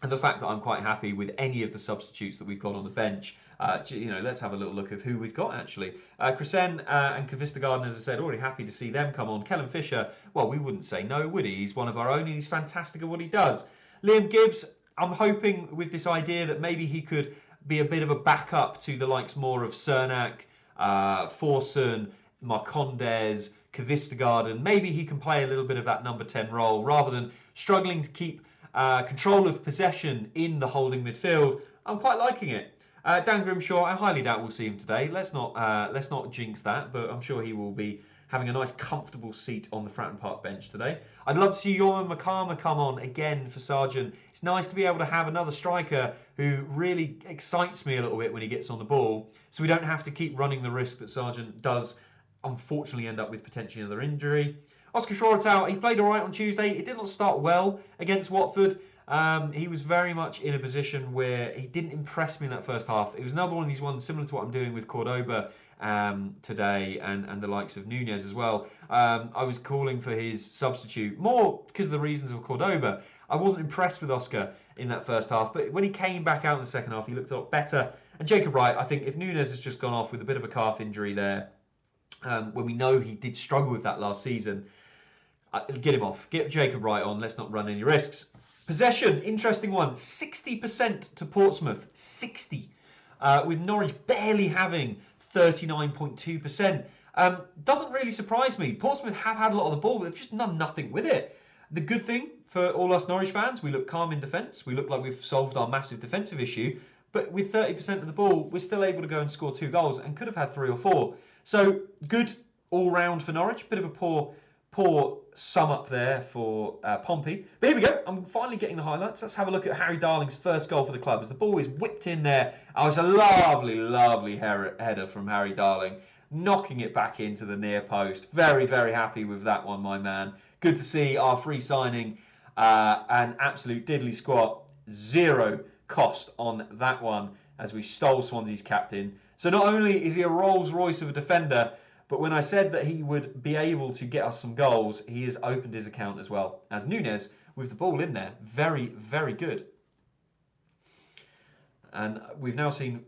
And the fact that I'm quite happy with any of the substitutes that we've got on the bench. Let's have a little look of who we've got actually. Chrisen and Kavista as I said, already happy to see them come on. Kellen Fisher, well, we wouldn't say no, would he? He's one of our own and he's fantastic at what he does. Liam Gibbs, I'm hoping with this idea that maybe he could be a bit of a backup to the likes more of Cernak, Forson, Marcondes, Kavista. Maybe he can play a little bit of that number 10 role rather than struggling to keep control of possession in the holding midfield. I'm quite liking it. Dan Grimshaw, I highly doubt we'll see him today. Let's not jinx that, but I'm sure he will be having a nice comfortable seat on the Fratton Park bench today. I'd love to see Yorman Makama come on again for Sargent. It's nice to be able to have another striker who really excites me a little bit when he gets on the ball, so we don't have to keep running the risk that Sargent does unfortunately end up with potentially another injury. Oscar Shortau, he played all right on Tuesday. It did not start well against Watford. He was very much in a position where he didn't impress me in that first half. It was another one of these ones similar to what I'm doing with Cordoba today and the likes of Nunez as well. I was calling for his substitute more because of the reasons of Cordoba. I wasn't impressed with Oscar in that first half, but when he came back out in the second half, he looked a lot better. And Jacob Wright, I think if Nunez has just gone off with a bit of a calf injury there, when we know he did struggle with that last season, get him off. Get Jacob Wright on. Let's not run any risks. Possession, interesting one. 60% to Portsmouth. 60. With Norwich barely having 39.2%. Doesn't really surprise me. Portsmouth have had a lot of the ball, but they've just done nothing with it. The good thing for all us Norwich fans, we look calm in defence. We look like we've solved our massive defensive issue. But with 30% of the ball, we're still able to go and score 2 goals and could have had 3 or 4. So good all round for Norwich. Bit of a poor sum up there for Pompey. But here we go. I'm finally getting the highlights. Let's have a look at Harry Darling's first goal for the club as the ball is whipped in there. Oh, it's a lovely, lovely header from Harry Darling, knocking it back into the near post. Very, very happy with that one, my man. Good to see our free signing, an absolute diddly squat. 0 cost on that one as we stole Swansea's captain. So not only is he a Rolls Royce of a defender, but when I said that he would be able to get us some goals, he has opened his account as well. As Nunez, with the ball in there, very, very good. And we've now seen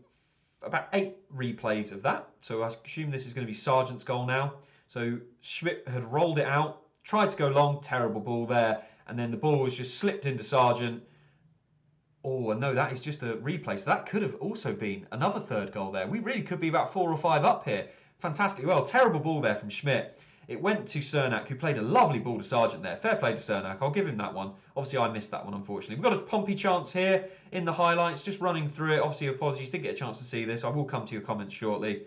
about 8 replays of that. So I assume this is going to be Sargent's goal now. So Schmidt had rolled it out, tried to go long, terrible ball there. And then the ball was just slipped into Sargent. Oh, no, that is just a replay. So that could have also been another third goal there. We really could be about 4 or 5 up here. Fantastic. Well, terrible ball there from Schmidt. It went to Cernak, who played a lovely ball to Sargent there. Fair play to Cernak. I'll give him that one. Obviously, I missed that one, unfortunately. We've got a Pompey chance here in the highlights, just running through it. Obviously, apologies, didn't get a chance to see this. I will come to your comments shortly.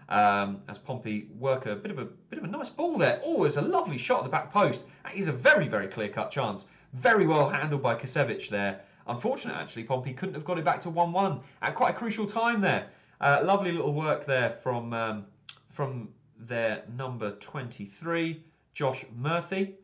As Pompey work a bit of a nice ball there. Oh, it's a lovely shot at the back post. That is a very, very clear-cut chance. Very well handled by Kasevich there. Unfortunate, actually, Pompey couldn't have got it back to 1-1 at quite a crucial time there. Lovely little work there from their number 23, Josh Murphy.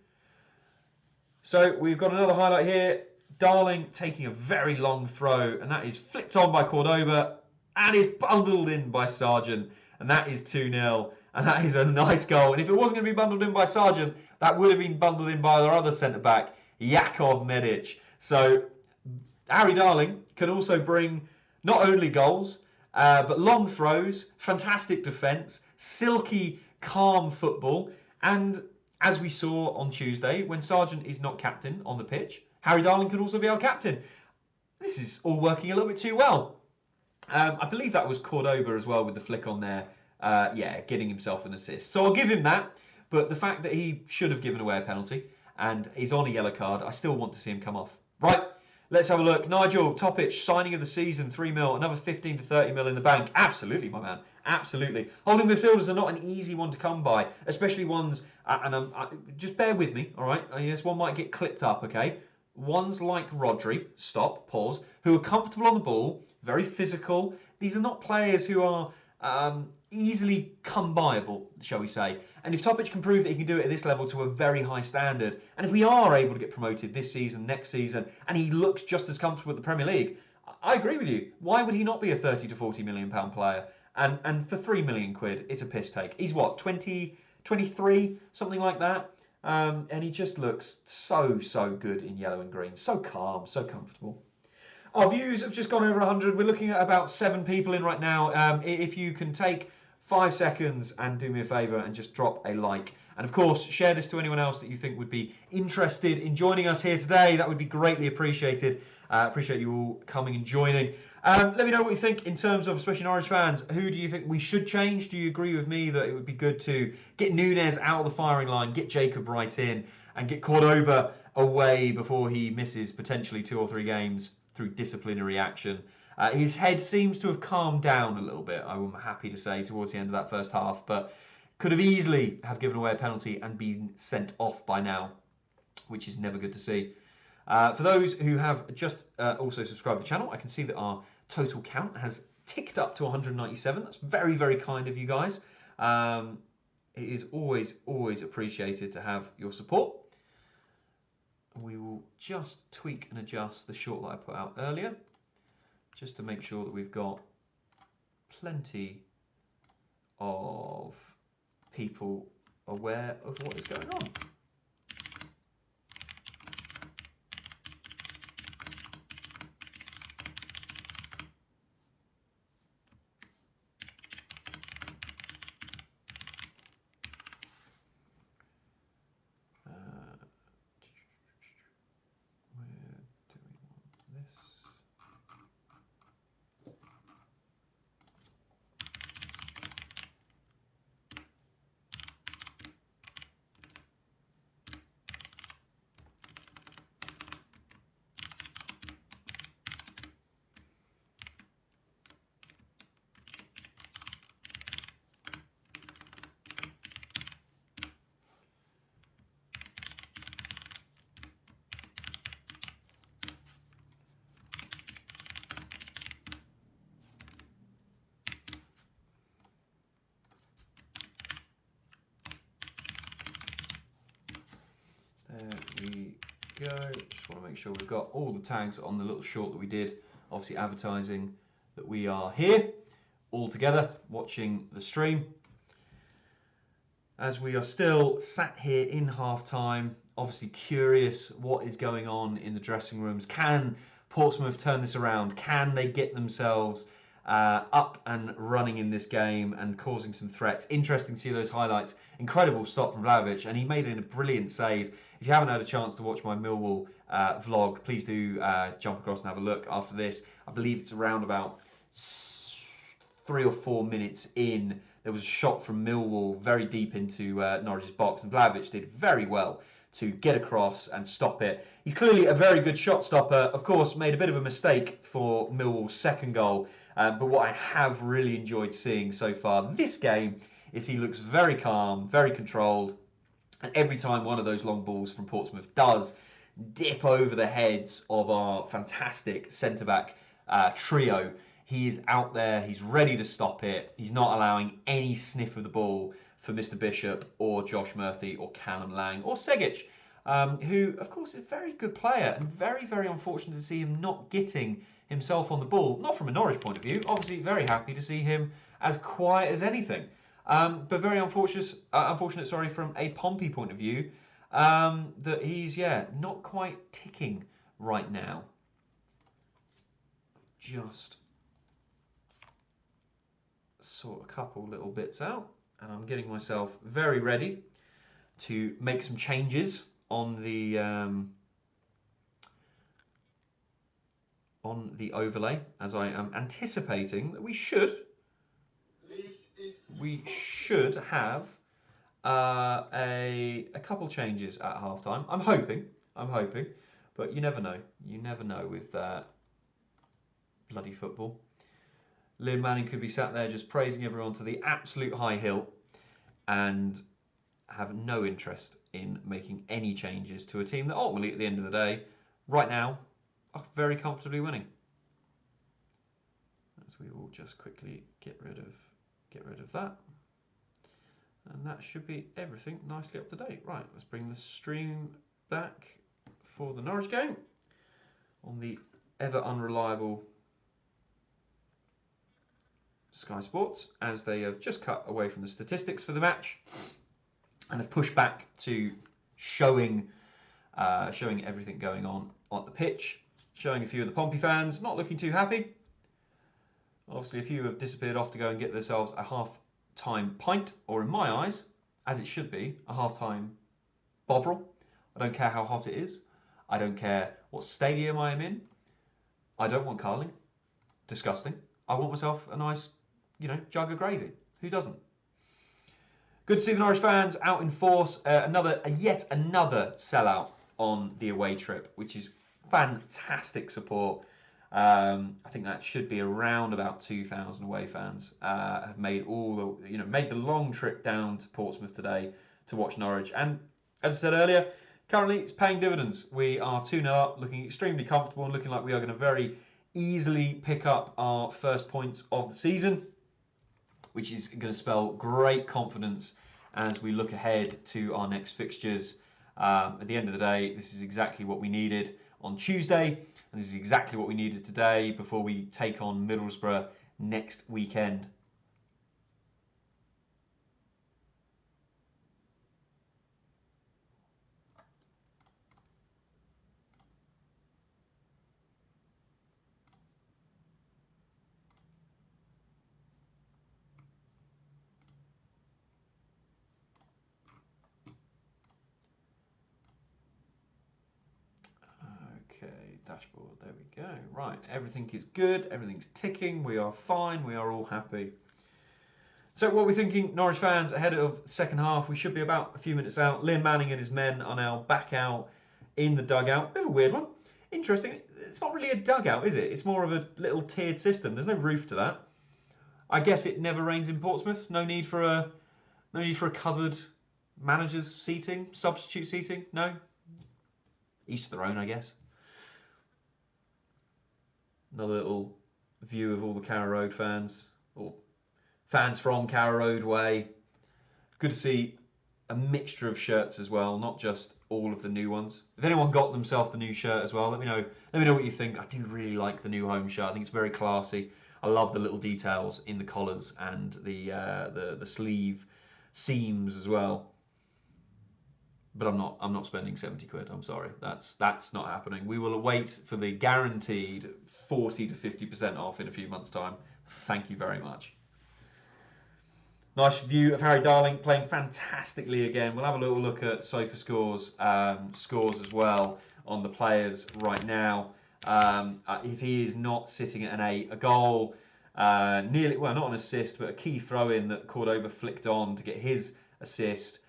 So we've got another highlight here. Darling taking a very long throw, and that is flicked on by Cordoba and is bundled in by Sargent, and that is 2-0, and that is a nice goal. And if it wasn't going to be bundled in by Sargent, that would have been bundled in by our other centre-back, Jakov Medic. So Harry Darling can also bring not only goals, but long throws, fantastic defence, silky, calm football. And as we saw on Tuesday, when Sargent is not captain on the pitch, Harry Darling could also be our captain. This is all working a little bit too well. I believe that was Cordoba as well with the flick on there. Yeah, getting himself an assist. So I'll give him that. But the fact that he should have given away a penalty and is on a yellow card, I still want to see him come off. Right. Let's have a look. Nigel Topic, signing of the season, 3 mil, another 15 to 30 mil in the bank. Absolutely, my man. Absolutely. Holding midfielders are not an easy one to come by, especially ones, and just bear with me, all right? Yes, one might get clipped up, okay? Ones like Rodri, stop, pause, who are comfortable on the ball, very physical. These are not players who are easily come-byable, shall we say. And if Topic can prove that he can do it at this level to a very high standard, and if we are able to get promoted this season, next season, and he looks just as comfortable at the Premier League, I agree with you. Why would he not be a 30 to 40 million pound player? And for 3 million quid, it's a piss take. He's what, 20, 23, something like that. And he just looks so good in yellow and green. So calm, so comfortable. Our views have just gone over 100. We're looking at about 7 people in right now. If you can take 5 seconds and do me a favour and just drop a like. And of course, share this to anyone else that you think would be interested in joining us here today. That would be greatly appreciated. Appreciate you all coming and joining. Let me know what you think in terms of, especially Norwich fans, who do you think we should change? Do you agree with me that it would be good to get Nunez out of the firing line, get Jacob right in, and get Cordoba away before he misses potentially 2 or 3 games through disciplinary action? His head seems to have calmed down a little bit, I'm happy to say, towards the end of that first half, but could have easily have given away a penalty and been sent off by now, which is never good to see. For those who have just also subscribed to the channel, I can see that our total count has ticked up to 197. That's very kind of you guys. It is always appreciated to have your support. We will just tweak and adjust the short that I put out earlier, just to make sure that we've got plenty of people aware of what is going on. There we go. Just want to make sure we've got all the tags on the little short that we did, obviously advertising that we are here all together watching the stream. As we are still sat here in half time, obviously curious what is going on in the dressing rooms. Can Portsmouth turn this around? Can they get themselves up and running in this game and causing some threats? Interesting to see those highlights. Incredible stop from Vlahovic, and he made it a brilliant save. If you haven't had a chance to watch my Millwall vlog, please do jump across and have a look after this. I believe it's around about 3 or 4 minutes in. There was a shot from Millwall very deep into Norwich's box, and Vlahovic did very well to get across and stop it. He's clearly a very good shot stopper. Of course, made a bit of a mistake for Millwall's second goal, but what I have really enjoyed seeing so far this game is he looks very calm, very controlled, and every time one of those long balls from Portsmouth does dip over the heads of our fantastic centre-back trio, he is out there, he's ready to stop it. He's not allowing any sniff of the ball for Mr. Bishop or Josh Murphy or Callum Lang or Segic, who, of course, is a very good player and very unfortunate to see him not getting himself on the ball. Not from a Norwich point of view. Obviously, very happy to see him as quiet as anything. But very unfortunate, sorry, from a Pompey point of view, that he's, not quite ticking right now. Just sort a couple little bits out, and I'm getting myself very ready to make some changes on the overlay, as I am anticipating that we should have a couple changes at halftime. I'm hoping, but you never know. You never know with bloody football. Liam Manning could be sat there just praising everyone to the absolute high hill and have no interest in making any changes to a team that ultimately, at the end of the day, right now, are very comfortably winning. As we will just quickly get rid of that. And that should be everything nicely up to date. Right, let's bring the stream back for the Norwich game on the ever unreliable Sky Sports, as they have just cut away from the statistics for the match and have pushed back to showing everything going on the pitch, showing a few of the Pompey fans not looking too happy. Obviously, a few have disappeared off to go and get themselves a half-time pint, or in my eyes, as it should be, a half-time bovril. I don't care how hot it is. I don't care what stadium I am in. I don't want carling. Disgusting. I want myself a nice, jug of gravy. Who doesn't? Good to see the Norwich fans out in force. Yet another sellout on the away trip, which is fantastic support. I think that should be around about 2,000 away fans have made made the long trip down to Portsmouth today to watch Norwich. And as I said earlier, currently it's paying dividends. We are 2-0 up, looking extremely comfortable and looking like we are going to very easily pick up our first points of the season, which is going to spell great confidence as we look ahead to our next fixtures. At the end of the day, this is exactly what we needed on Tuesday, and this is exactly what we needed today before we take on Middlesbrough next weekend. Dashboard, there we go. Right, everything is good, everything's ticking, we are fine, we are all happy. So what we're thinking, Norwich fans, ahead of the second half, we should be about a few minutes out. Liam Manning and his men are now back out in the dugout. Bit of a weird one. Interesting. It's not really a dugout, is it? It's more of a little tiered system. There's no roof to that. I guess it never rains in Portsmouth. No need for a covered manager's seating, substitute seating. No. Each to their own, I guess. Another little view of all the Carrow Road fans, or fans from Carrow Road Way. Good to see a mixture of shirts as well, not just all of the new ones. If anyone got themselves the new shirt as well, let me know. Let me know what you think. I do really like the new home shirt. I think it's very classy. I love the little details in the collars and the sleeve seams as well. But I'm not spending 70 quid. I'm sorry. That's not happening. We will wait for the guaranteed 40 to 50% off in a few months' time. Thank you very much. Nice view of Harry Darling playing fantastically again. We'll have a little look at Sofa scores as well on the players right now. If he is not sitting at a goal, not an assist, but a key throw-in that Cordoba flicked on to get his assist.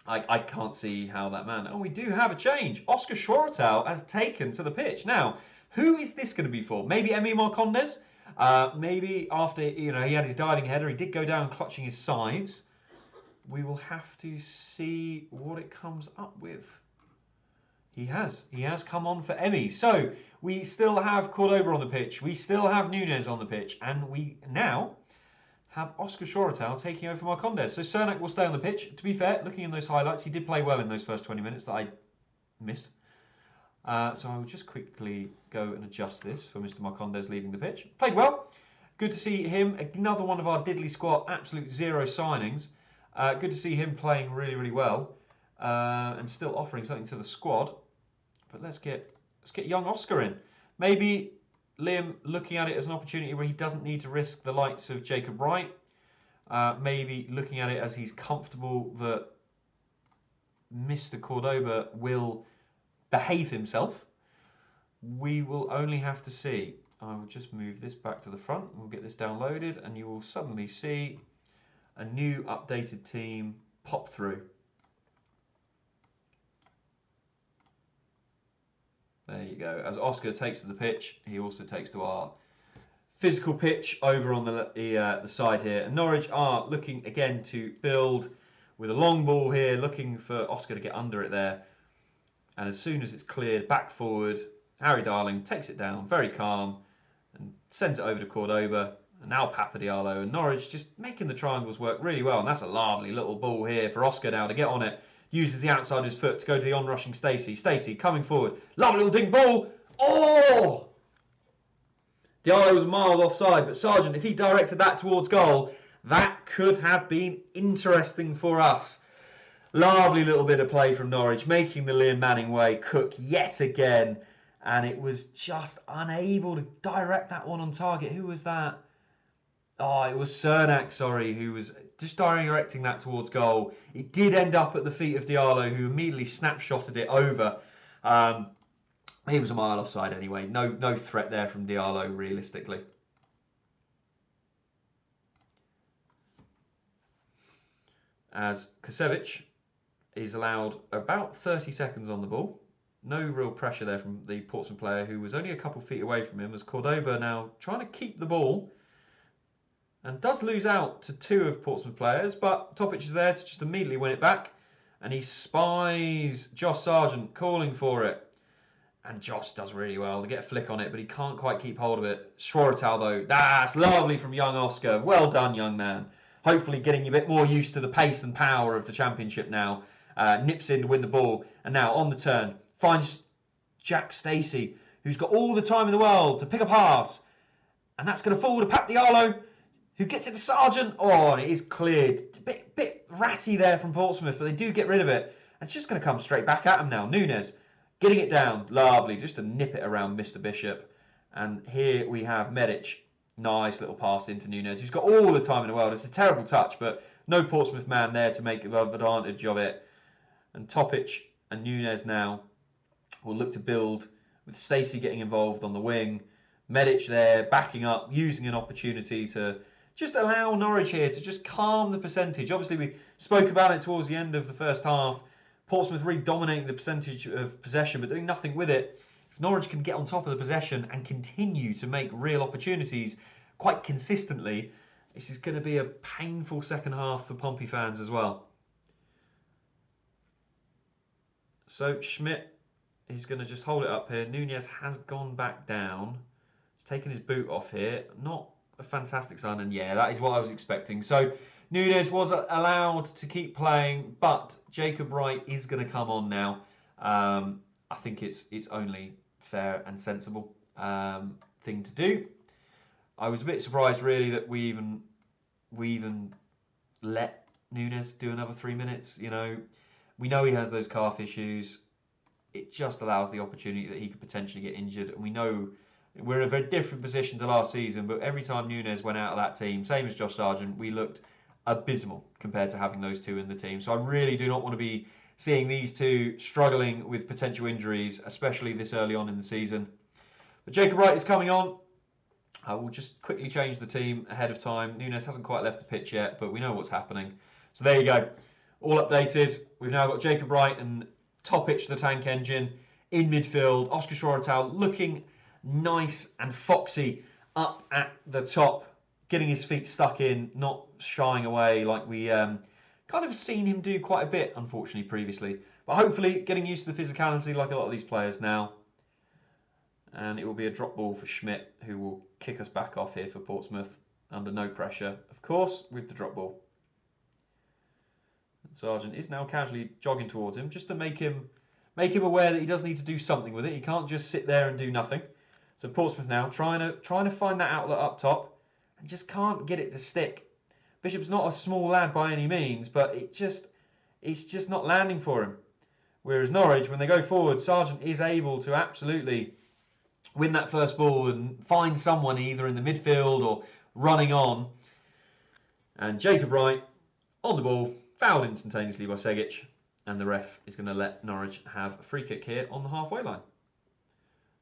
I can't see how that man... Oh, we do have a change. Oscar Schwartau has taken to the pitch. Now, who is this going to be for? Maybe Emi Marcondes? Maybe after he had his diving header, he did go down clutching his sides. We will have to see what it comes up with. He has come on for Emi. So, we still have Cordoba on the pitch. We still have Nunes on the pitch. And we now have Oscar Schwartau taking over from Marcondes. So Cernak will stay on the pitch. To be fair, looking in those highlights, he did play well in those first 20 minutes that I missed. So I will just quickly go and adjust this for Mr. Marcondes leaving the pitch. Played well. Good to see him. Another one of our diddly squad, absolute zero signings. Good to see him playing really, really well. And still offering something to the squad. But let's get young Oscar in. Maybe Liam looking at it as an opportunity where he doesn't need to risk the likes of Jacob Wright. Maybe looking at it as he's comfortable that Mr. Cordoba will behave himself. We will only have to see. I will just move this back to the front. We'll get this downloaded and you will suddenly see a new updated team pop through. There you go. As Oscar takes to the pitch, he also takes to our physical pitch over on the side here. And Norwich are looking again to build with a long ball here, looking for Oscar to get under it there. And as soon as it's cleared, back forward, Harry Darling takes it down, very calm, and sends it over to Cordoba. And now Papadialo and Norwich just making the triangles work really well. And that's a lovely little ball here for Oscar now to get on it. Uses the outside of his foot to go to the on-rushing Stacey. Stacey coming forward. Lovely little dink ball. Oh! Diallo was miles offside, but Sargent, if he directed that towards goal, that could have been interesting for us. Lovely little bit of play from Norwich, making the Liam Manning way cook yet again. And it was just unable to direct that one on target. Who was that? Oh, it was Cernak, sorry, who was just directing that towards goal. It did end up at the feet of Diallo, who immediately snapshotted it over. He was a mile offside anyway. No threat there from Diallo, realistically. As Kusevich is allowed about 30 seconds on the ball. No real pressure there from the Portsmouth player, who was only a couple feet away from him, as Cordoba now trying to keep the ball and does lose out to two of Portsmouth players, but Topic is there to just immediately win it back, and he spies Josh Sargent calling for it. And Josh does really well to get a flick on it, but he can't quite keep hold of it. Schwartal, though, that's lovely from young Oscar. Well done, young man. Hopefully getting a bit more used to the pace and power of the Championship now. Nips in to win the ball, and now on the turn, finds Jack Stacey, who's got all the time in the world to pick a pass. And that's going to fall to Pap Diallo, who gets it to Sargent. Oh, and it is cleared. A bit ratty there from Portsmouth, but they do get rid of it. And it's just going to come straight back at him now. Nunes getting it down. Lovely, just to nip it around Mr. Bishop. And here we have Medic. Nice little pass into Nunes, who's got all the time in the world. It's a terrible touch, but no Portsmouth man there to make advantage of it. And Topic and Nunes now will look to build with Stacey getting involved on the wing. Medic there, backing up, using an opportunity to just allow Norwich here to just calm the percentage. Obviously, we spoke about it towards the end of the first half. Portsmouth really dominating the percentage of possession, but doing nothing with it. If Norwich can get on top of the possession and continue to make real opportunities quite consistently, this is going to be a painful second half for Pompey fans as well. So Schmidt is going to just hold it up here. Nunez has gone back down. He's taken his boot off here. Not a fantastic sign, and yeah, that is what I was expecting. So Nunez was allowed to keep playing, but Jacob Wright is going to come on now. I think it's only fair and sensible thing to do. I was a bit surprised, really, that we even let Nunez do another 3 minutes. You know, we know he has those calf issues. It just allows the opportunity that he could potentially get injured, and we know we're in a very different position to last season, but every time Nunez went out of that team, same as Josh Sargent, we looked abysmal compared to having those two in the team. So I really do not want to be seeing these two struggling with potential injuries, especially this early on in the season. But Jacob Wright is coming on. I will just quickly change the team ahead of time. Nunez hasn't quite left the pitch yet, but we know what's happening. So there you go. All updated. We've now got Jacob Wright and Topic, the tank engine, in midfield. Oscar Schwartal looking nice and foxy up at the top, getting his feet stuck in, not shying away like we kind of seen him do quite a bit, unfortunately, previously. But hopefully getting used to the physicality like a lot of these players now. And it will be a drop ball for Schmidt, who will kick us back off here for Portsmouth under no pressure, of course, with the drop ball. And Sargent is now casually jogging towards him, just to make him aware that he does need to do something with it. He can't just sit there and do nothing. So Portsmouth now trying to find that outlet up top, and just can't get it to stick. Bishop's not a small lad by any means, but it's just not landing for him. Whereas Norwich, when they go forward, Sargent is able to absolutely win that first ball and find someone either in the midfield or running on. And Jacob Wright on the ball, fouled instantaneously by Segic, and the ref is going to let Norwich have a free kick here on the halfway line,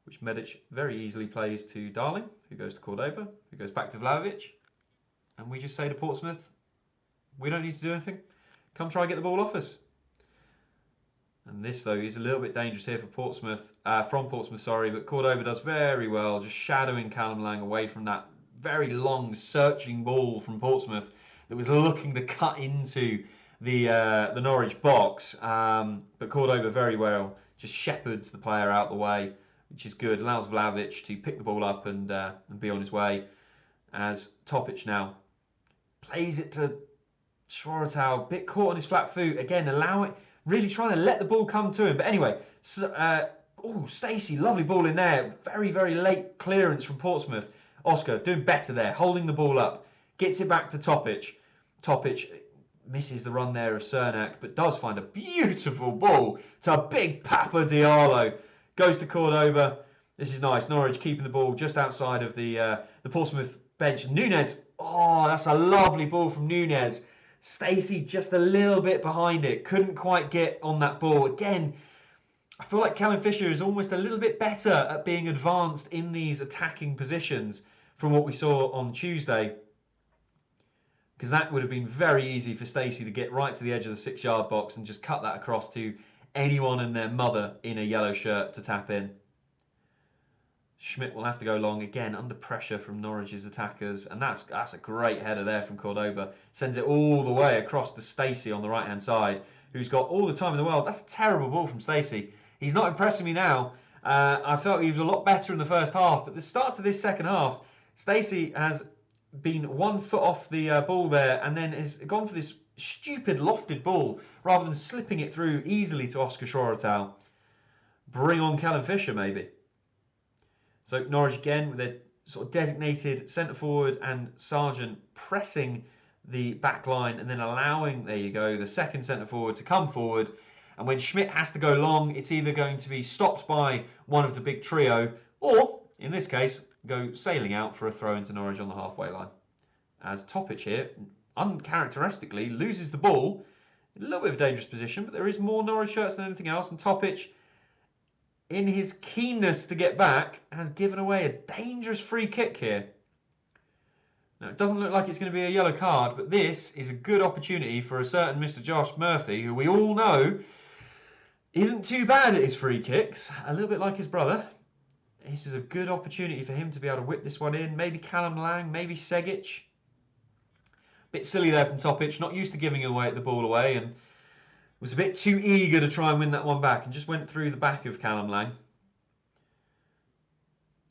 which Medic very easily plays to Darling, who goes to Cordoba, who goes back to Vlahovic. And we just say to Portsmouth, we don't need to do anything. Come try and get the ball off us. And this, though, is a little bit dangerous here for Portsmouth, from Portsmouth, sorry, but Cordoba does very well, just shadowing Callum Lang away from that very long, searching ball from Portsmouth that was looking to cut into the Norwich box. But Cordoba very well just shepherds the player out the way, which is good. Allows Vlahovic to pick the ball up and be on his way. As Topic now plays it to Schwartal, bit caught on his flat foot. Again, really trying to let the ball come to him. But anyway, Stacey, lovely ball in there. Very, very late clearance from Portsmouth. Oscar doing better there, holding the ball up, gets it back to Topic. Topic misses the run there of Cernak, but does find a beautiful ball to big Papa Diallo. Goes to Cordoba. This is nice. Norwich keeping the ball just outside of the Portsmouth bench. Nunez. Oh, that's a lovely ball from Nunez. Stacey just a little bit behind it. Couldn't quite get on that ball. Again, I feel like Callum Fisher is almost a little bit better at being advanced in these attacking positions from what we saw on Tuesday. Because that would have been very easy for Stacey to get right to the edge of the 6-yard box and just cut that across to anyone and their mother in a yellow shirt to tap in. Schmidt will have to go long again under pressure from Norwich's attackers, and that's a great header there from Cordoba. Sends it all the way across to Stacey on the right hand side, who's got all the time in the world. That's a terrible ball from Stacey. He's not impressing me now. I felt he was a lot better in the first half, but the start to this second half, Stacey has been 1 foot off the ball there, and then has gone for this stupid lofted ball rather than slipping it through easily to Oscar Schroetertau. Bring on Callum Fisher, maybe. So Norwich again with their sort of designated centre forward and Sargent pressing the back line and then allowing, there you go, the second centre forward to come forward. And when Schmidt has to go long, it's either going to be stopped by one of the big trio or, in this case, go sailing out for a throw into Norwich on the halfway line. As Topic here, uncharacteristically, loses the ball. In a little bit of a dangerous position, but there is more Norwich shirts than anything else. And Topic, in his keenness to get back, has given away a dangerous free kick here. Now, it doesn't look like it's going to be a yellow card, but this is a good opportunity for a certain Mr. Josh Murphy, who we all know isn't too bad at his free kicks, a little bit like his brother. This is a good opportunity for him to be able to whip this one in. Maybe Callum Lang, maybe Segic. Bit silly there from Topic, not used to giving the ball away, and was a bit too eager to try and win that one back and just went through the back of Callum Lang.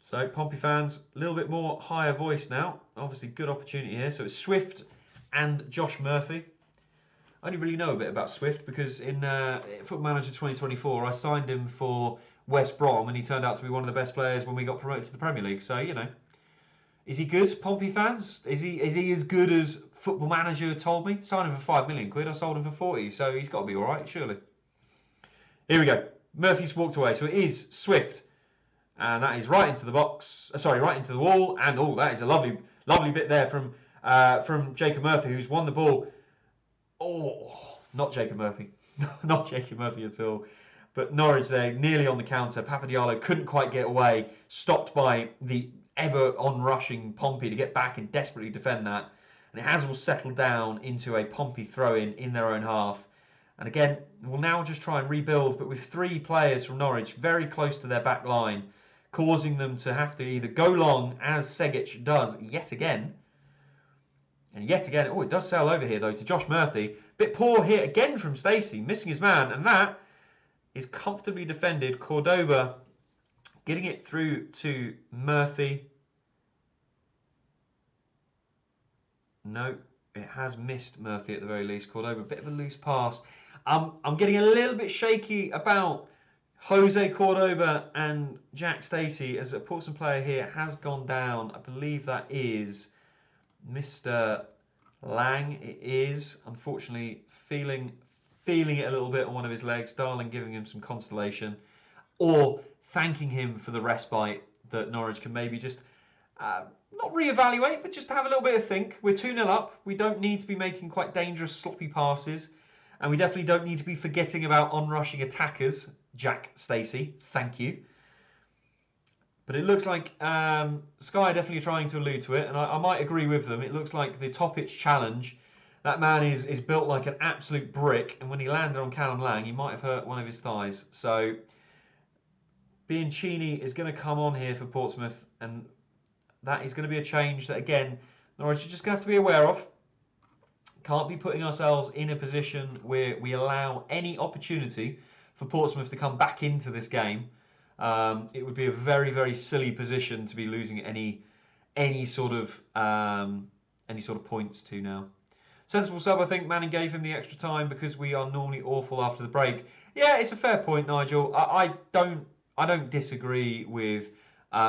So Pompey fans, a little bit more higher voice now. Obviously good opportunity here. So it's Swift and Josh Murphy. I only really know a bit about Swift because in Football Manager 2024 I signed him for West Brom and he turned out to be one of the best players when we got promoted to the Premier League. So, you know, is he good, Pompey fans? Is he as good as Football Manager told me? Signed him for £5 million. I sold him for 40, so he's got to be all right, surely. Here we go. Murphy's walked away, so it is Swift, and that is right into the box. Right into the wall, and oh, that is a lovely bit there from Jacob Murphy, who's won the ball. Oh, not Jacob Murphy, not Jacob Murphy at all. But Norwich there, nearly on the counter. Papa Diallo couldn't quite get away, stopped by the ever on-rushing Pompey to get back and desperately defend that. And it has all settled down into a Pompey throw-in in their own half. And again, we'll now just try and rebuild, but with 3 players from Norwich very close to their back line, causing them to have to either go long, as Segic does yet again. And yet again, oh, it does sail over here, though, to Josh Murphy. Bit poor hit again from Stacey, missing his man. And that is comfortably defended. Cordoba getting it through to Murphy. No, it has missed Murphy at the very least. Cordoba, a bit of a loose pass. I'm getting a little bit shaky about Jose Cordoba and Jack Stacey as a Portsmouth player here has gone down. I believe that is Mr. Lang. It is, unfortunately, feeling it a little bit on one of his legs. Darling giving him some consolation, or thanking him for the respite that Norwich can maybe just not reevaluate, but just have a little bit of think. We're 2-0 up. We don't need to be making quite dangerous, sloppy passes, and we definitely don't need to be forgetting about on-rushing attackers. Jack Stacey, thank you. But it looks like Sky are definitely trying to allude to it, and I might agree with them. It looks like the Topic challenge. That man is built like an absolute brick, and when he landed on Callum Lang, he might have hurt one of his thighs. So, Bianchini is going to come on here for Portsmouth, and that is going to be a change that, again, Norwich are just going to have to be aware of. Can't be putting ourselves in a position where we allow any opportunity for Portsmouth to come back into this game. It would be a very, very silly position to be losing any sort of points to now. Sensible sub, I think. Manning gave him the extra time because we are normally awful after the break. Yeah, it's a fair point, Nigel. I don't disagree with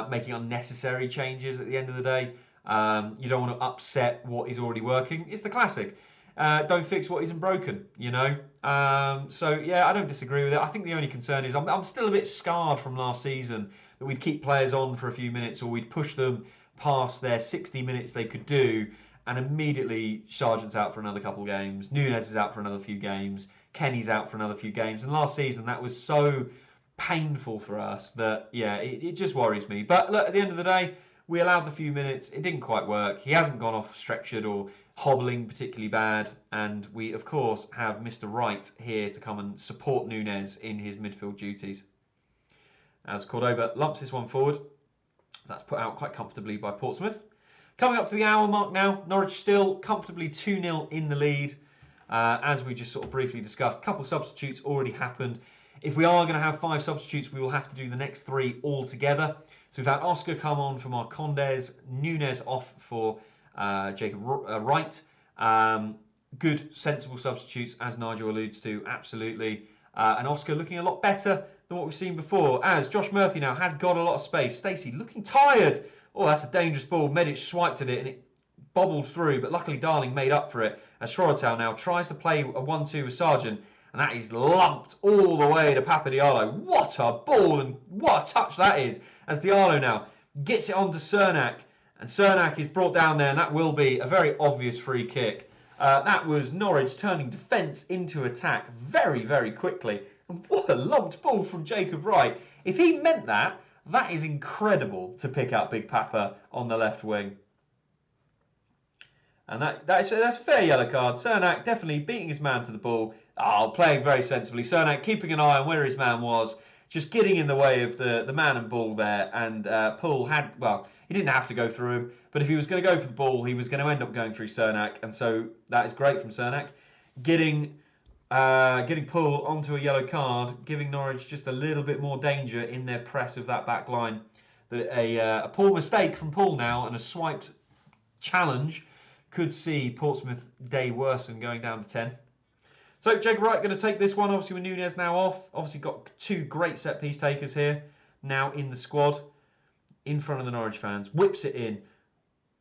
making unnecessary changes at the end of the day. You don't want to upset what is already working. It's the classic. Don't fix what isn't broken, you know. So yeah, I don't disagree with it. I think the only concern is I'm still a bit scarred from last season that we'd keep players on for a few minutes or we'd push them past their 60 minutes they could do, and immediately Sargent's out for another couple of games, Núñez is out for another few games, Kenny's out for another few games, and last season that was so painful for us that yeah, it just worries me. But look, at the end of the day, we allowed the few minutes. It didn't quite work. He hasn't gone off stretchered or hobbling particularly bad. And we, of course, have Mr. Wright here to come and support Núñez in his midfield duties. As Cordoba lumps this one forward, that's put out quite comfortably by Portsmouth. Coming up to the hour mark now, Norwich still comfortably 2-0 in the lead. As we just sort of briefly discussed, a couple of substitutes already happened. If we are going to have 5 substitutes, we will have to do the next 3 all together. So we've had Oscar come on for Marcondes, Núñez off for Jacob Wright. Good, sensible substitutes, as Nigel alludes to, absolutely. And Oscar looking a lot better than what we've seen before, as Josh Murphy now has got a lot of space. Stacey looking tired. Oh, that's a dangerous ball. Medic swiped at it and it bobbled through, but luckily Darling made up for it. As Schroetel now tries to play a 1-2 with Sargent, and that is lumped all the way to Papa Diallo. What a ball and what a touch that is. As Diallo now gets it onto Cernak, and Cernak is brought down there, and that will be a very obvious free kick. That was Norwich turning defence into attack very, very quickly. And what a lumped ball from Jacob Wright. If he meant that, that is incredible to pick up Big Papa on the left wing. And that's a fair yellow card. Cernak definitely beating his man to the ball. Oh, playing very sensibly. Cernak keeping an eye on where his man was. Just getting in the way of the man and ball there. And Poole had, well, he didn't have to go through him. But if he was going to go for the ball, he was going to end up going through Cernak. And so that is great from Cernak. Getting Poole onto a yellow card, giving Norwich just a little bit more danger in their press of that back line. A poor mistake from Poole now and a swiped challenge could see Portsmouth day worsen going down to 10. So Jacob Wright going to take this one, obviously with Núñez now off. Obviously got 2 great set piece takers here, now in the squad, in front of the Norwich fans. Whips it in.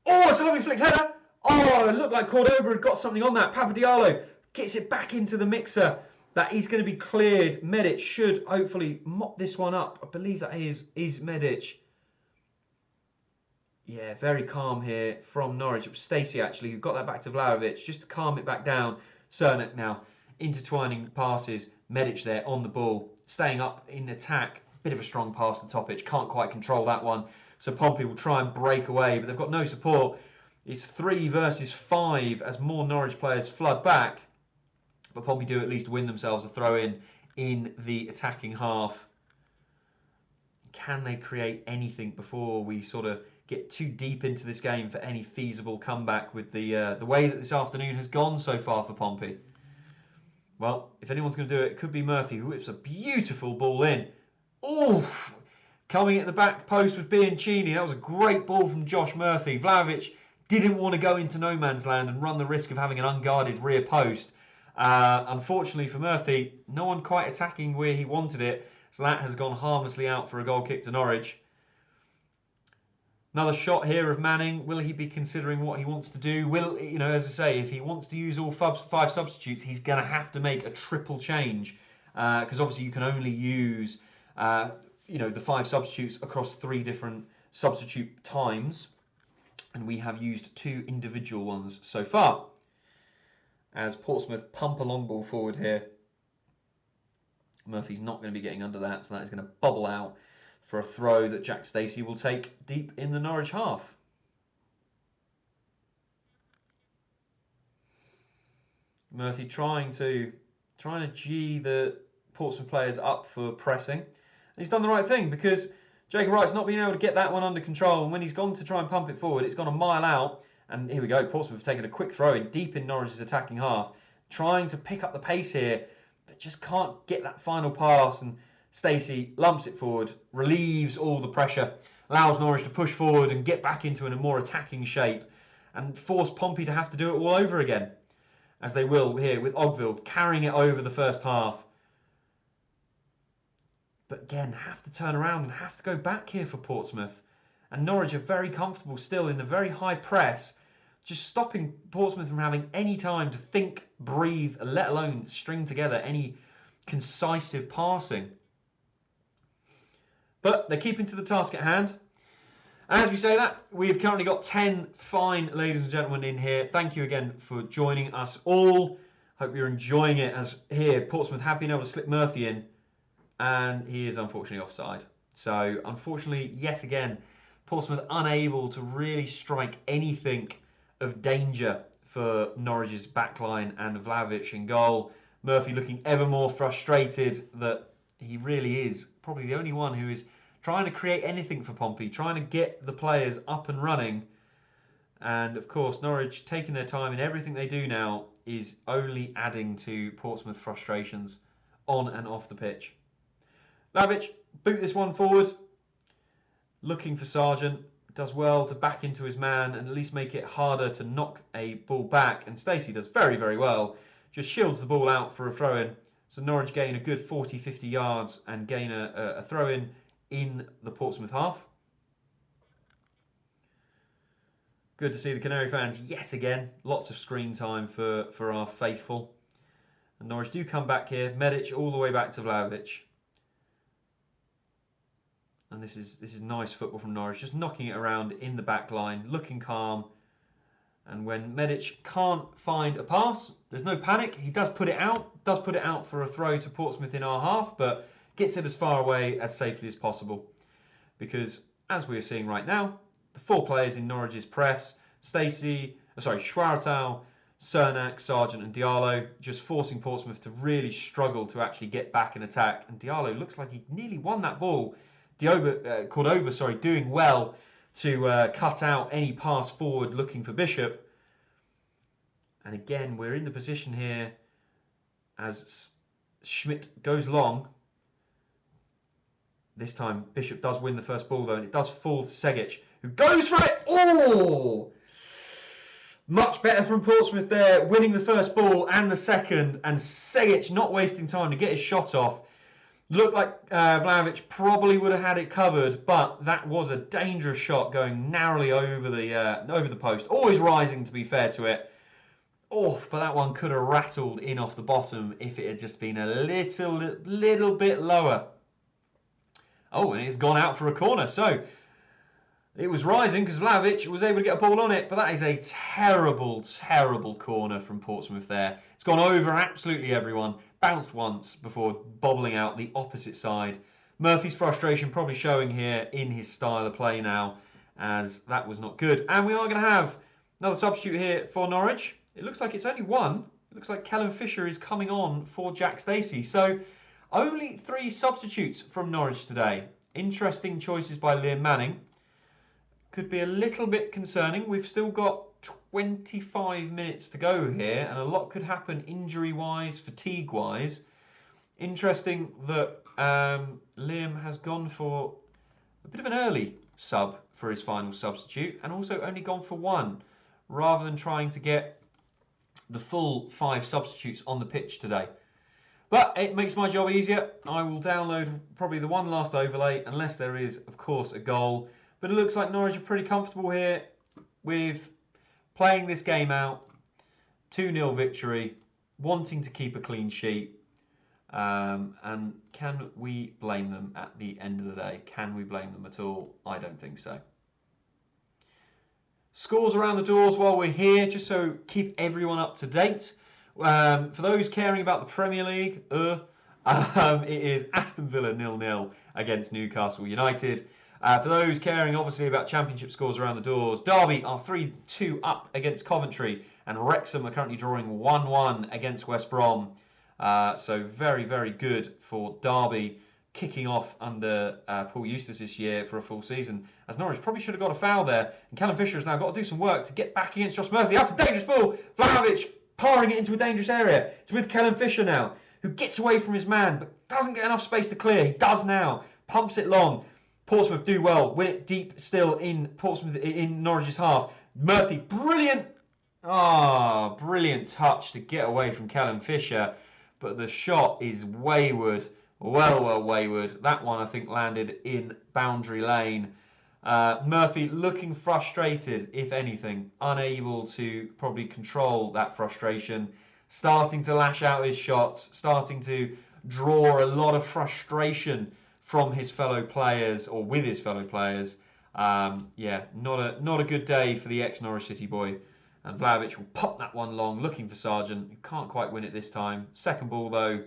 Oh, it's a lovely flick header. Oh, it looked like Cordoba had got something on that. Papa Diallo gets it back into the mixer. That is going to be cleared. Medic should hopefully mop this one up. I believe that is Medic. Yeah, very calm here from Norwich. It was Stacey actually who got that back to Vlahovic just to calm it back down. Cernak now intertwining passes. Medic there on the ball, staying up in attack. Bit of a strong pass to Topic. Can't quite control that one. So Pompey will try and break away, but they've got no support. It's 3 versus 5 as more Norwich players flood back. But Pompey do at least win themselves a throw in the attacking half. Can they create anything before we sort of get too deep into this game for any feasible comeback with the way that this afternoon has gone so far for Pompey? Well, if anyone's going to do it, it could be Murphy, who whips a beautiful ball in. Oof! Coming at the back post with Bianchini. That was a great ball from Josh Murphy. Vlahovic didn't want to go into no man's land and run the risk of having an unguarded rear post. Unfortunately for Murphy, no one quite attacking where he wanted it. So that has gone harmlessly out for a goal kick to Norwich. Another shot here of Manning. Will he be considering what he wants to do? Will, you know, as I say, if he wants to use all 5 substitutes, he's going to have to make a triple change. Because obviously you can only use, the 5 substitutes across 3 different substitute times. And we have used 2 individual ones so far. As Portsmouth pump a long ball forward here. Murphy's not going to be getting under that, so that is going to bubble out for a throw that Jack Stacey will take deep in the Norwich half. Murphy trying to G the Portsmouth players up for pressing. And he's done the right thing because Jacob Wright's not been able to get that one under control, and when he's gone to try and pump it forward, it's gone a mile out. And here we go, Portsmouth have taken a quick throw in deep in Norwich's attacking half, trying to pick up the pace here, but just can't get that final pass. And Stacey lumps it forward, relieves all the pressure, allows Norwich to push forward and get back into a more attacking shape, and force Pompey to have to do it all over again, as they will here with Ogvild carrying it over the first half. But again, have to turn around and have to go back here for Portsmouth. And Norwich are very comfortable still in the very high press, just stopping Portsmouth from having any time to think, breathe, let alone string together any concisive passing. But they're keeping to the task at hand. As we say that, we've currently got 10 fine ladies and gentlemen in here. Thank you again for joining us all. Hope you're enjoying it, as here Portsmouth have been able to slip Murphy in, and he is unfortunately offside. So unfortunately, yet again, Portsmouth unable to really strike anything of danger for Norwich's backline and Vlahovic in goal. Murphy looking ever more frustrated that he really is probably the only one who is trying to create anything for Pompey, trying to get the players up and running. And of course, Norwich taking their time in everything they do now is only adding to Portsmouth frustrations on and off the pitch. Vlahovic, boot this one forward. Looking for Sargent. Does well to back into his man and at least make it harder to knock a ball back. And Stacey does very, very well. Just shields the ball out for a throw-in. So Norwich gain a good 40-50 yards and gain a throw-in in the Portsmouth half. Good to see the Canary fans yet again. Lots of screen time for our faithful. And Norwich do come back here. Medic all the way back to Vlahovic. And this is nice football from Norwich, just knocking it around in the back line, looking calm. And when Medic can't find a pass, there's no panic. He does put it out for a throw to Portsmouth in our half, but gets it as far away as safely as possible. Because as we are seeing right now, the 4 players in Norwich's press, Schwartau, Cernak, Sargent and Diallo, just forcing Portsmouth to really struggle to actually get back and attack. And Diallo looks like he nearly won that ball. Cordoba, doing well to cut out any pass forward looking for Bishop. And again, we're in the position here as Schmidt goes long. This time, Bishop does win the first ball though, and it does fall to Segic, who goes for it. Oh! Much better from Portsmouth there, winning the first ball and the second, and Segic not wasting time to get his shot off. Looked like Vlahovic probably would have had it covered, but that was a dangerous shot going narrowly over the post. Always rising, to be fair to it. Oh, but that one could have rattled in off the bottom if it had just been a little bit lower. Oh, and it's gone out for a corner. So it was rising because Vlahovic was able to get a ball on it, but that is a terrible, terrible corner from Portsmouth there. It's gone over absolutely everyone. Bounced once before bobbling out the opposite side. Murphy's frustration probably showing here in his style of play now, as that was not good. And we are going to have another substitute here for Norwich. It looks like it's only one. It looks like Kellen Fisher is coming on for Jack Stacey. So only 3 substitutes from Norwich today. Interesting choices by Liam Manning. Could be a little bit concerning. We've still got 25 minutes to go here, and a lot could happen injury-wise, fatigue-wise. Interesting that Liam has gone for a bit of an early sub for his final substitute, and also only gone for 1, rather than trying to get the full 5 substitutes on the pitch today. But it makes my job easier. I will download probably the one last overlay, unless there is, of course, a goal. But it looks like Norwich are pretty comfortable here with playing this game out. 2-0 victory, wanting to keep a clean sheet. And can we blame them at the end of the day? Can we blame them at all? I don't think so. Scores around the doors while we're here, just so keep everyone up to date. For those caring about the Premier League, it is Aston Villa 0-0 against Newcastle United. For those caring, obviously, about Championship scores around the doors, Derby are 3-2 up against Coventry, and Wrexham are currently drawing 1-1 against West Brom. So very, very good for Derby, kicking off under Paul Eustace this year for a full season, as Norwich probably should have got a foul there. And Callum Fisher has now got to do some work to get back against Josh Murphy. That's a dangerous ball. Vlahovic powering it into a dangerous area. It's with Callum Fisher now, who gets away from his man, but doesn't get enough space to clear. He does now. Pumps it long. Portsmouth do well. Win it deep still in Norwich's half. Murphy, brilliant. Brilliant touch to get away from Callum Fisher. But the shot is wayward. well wayward. That one, I think, landed in boundary lane. Murphy looking frustrated, if anything, unable to probably control that frustration, starting to lash out his shots, starting to draw a lot of frustration from his fellow players or with his fellow players. Yeah, not a good day for the ex-Norwich City boy. And Vlahovic will pop that one long, looking for Sargent, who can't quite win it this time. Second ball, though,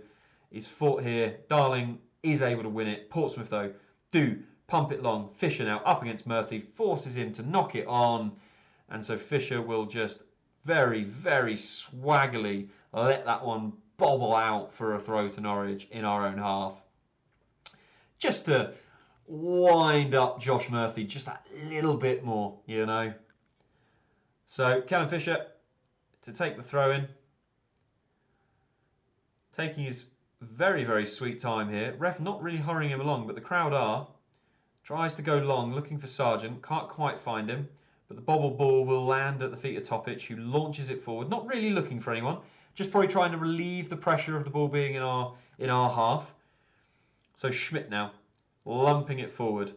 is fought here. Darling is able to win it. Portsmouth, though, do pump it long. Fisher now up against Murphy, forces him to knock it on. And so Fisher will just very, very swaggily let that one bobble out for a throw to Norwich in our own half. Just to wind up Josh Murphy just that little bit more, you know. So Callum Fisher to take the throw in. Taking his very, very sweet time here. Ref not really hurrying him along, but the crowd are. Tries to go long, looking for Sargent. Can't quite find him. But the bobble ball will land at the feet of Topic, who launches it forward. Not really looking for anyone. Just probably trying to relieve the pressure of the ball being in our half. So Schmidt now, lumping it forward.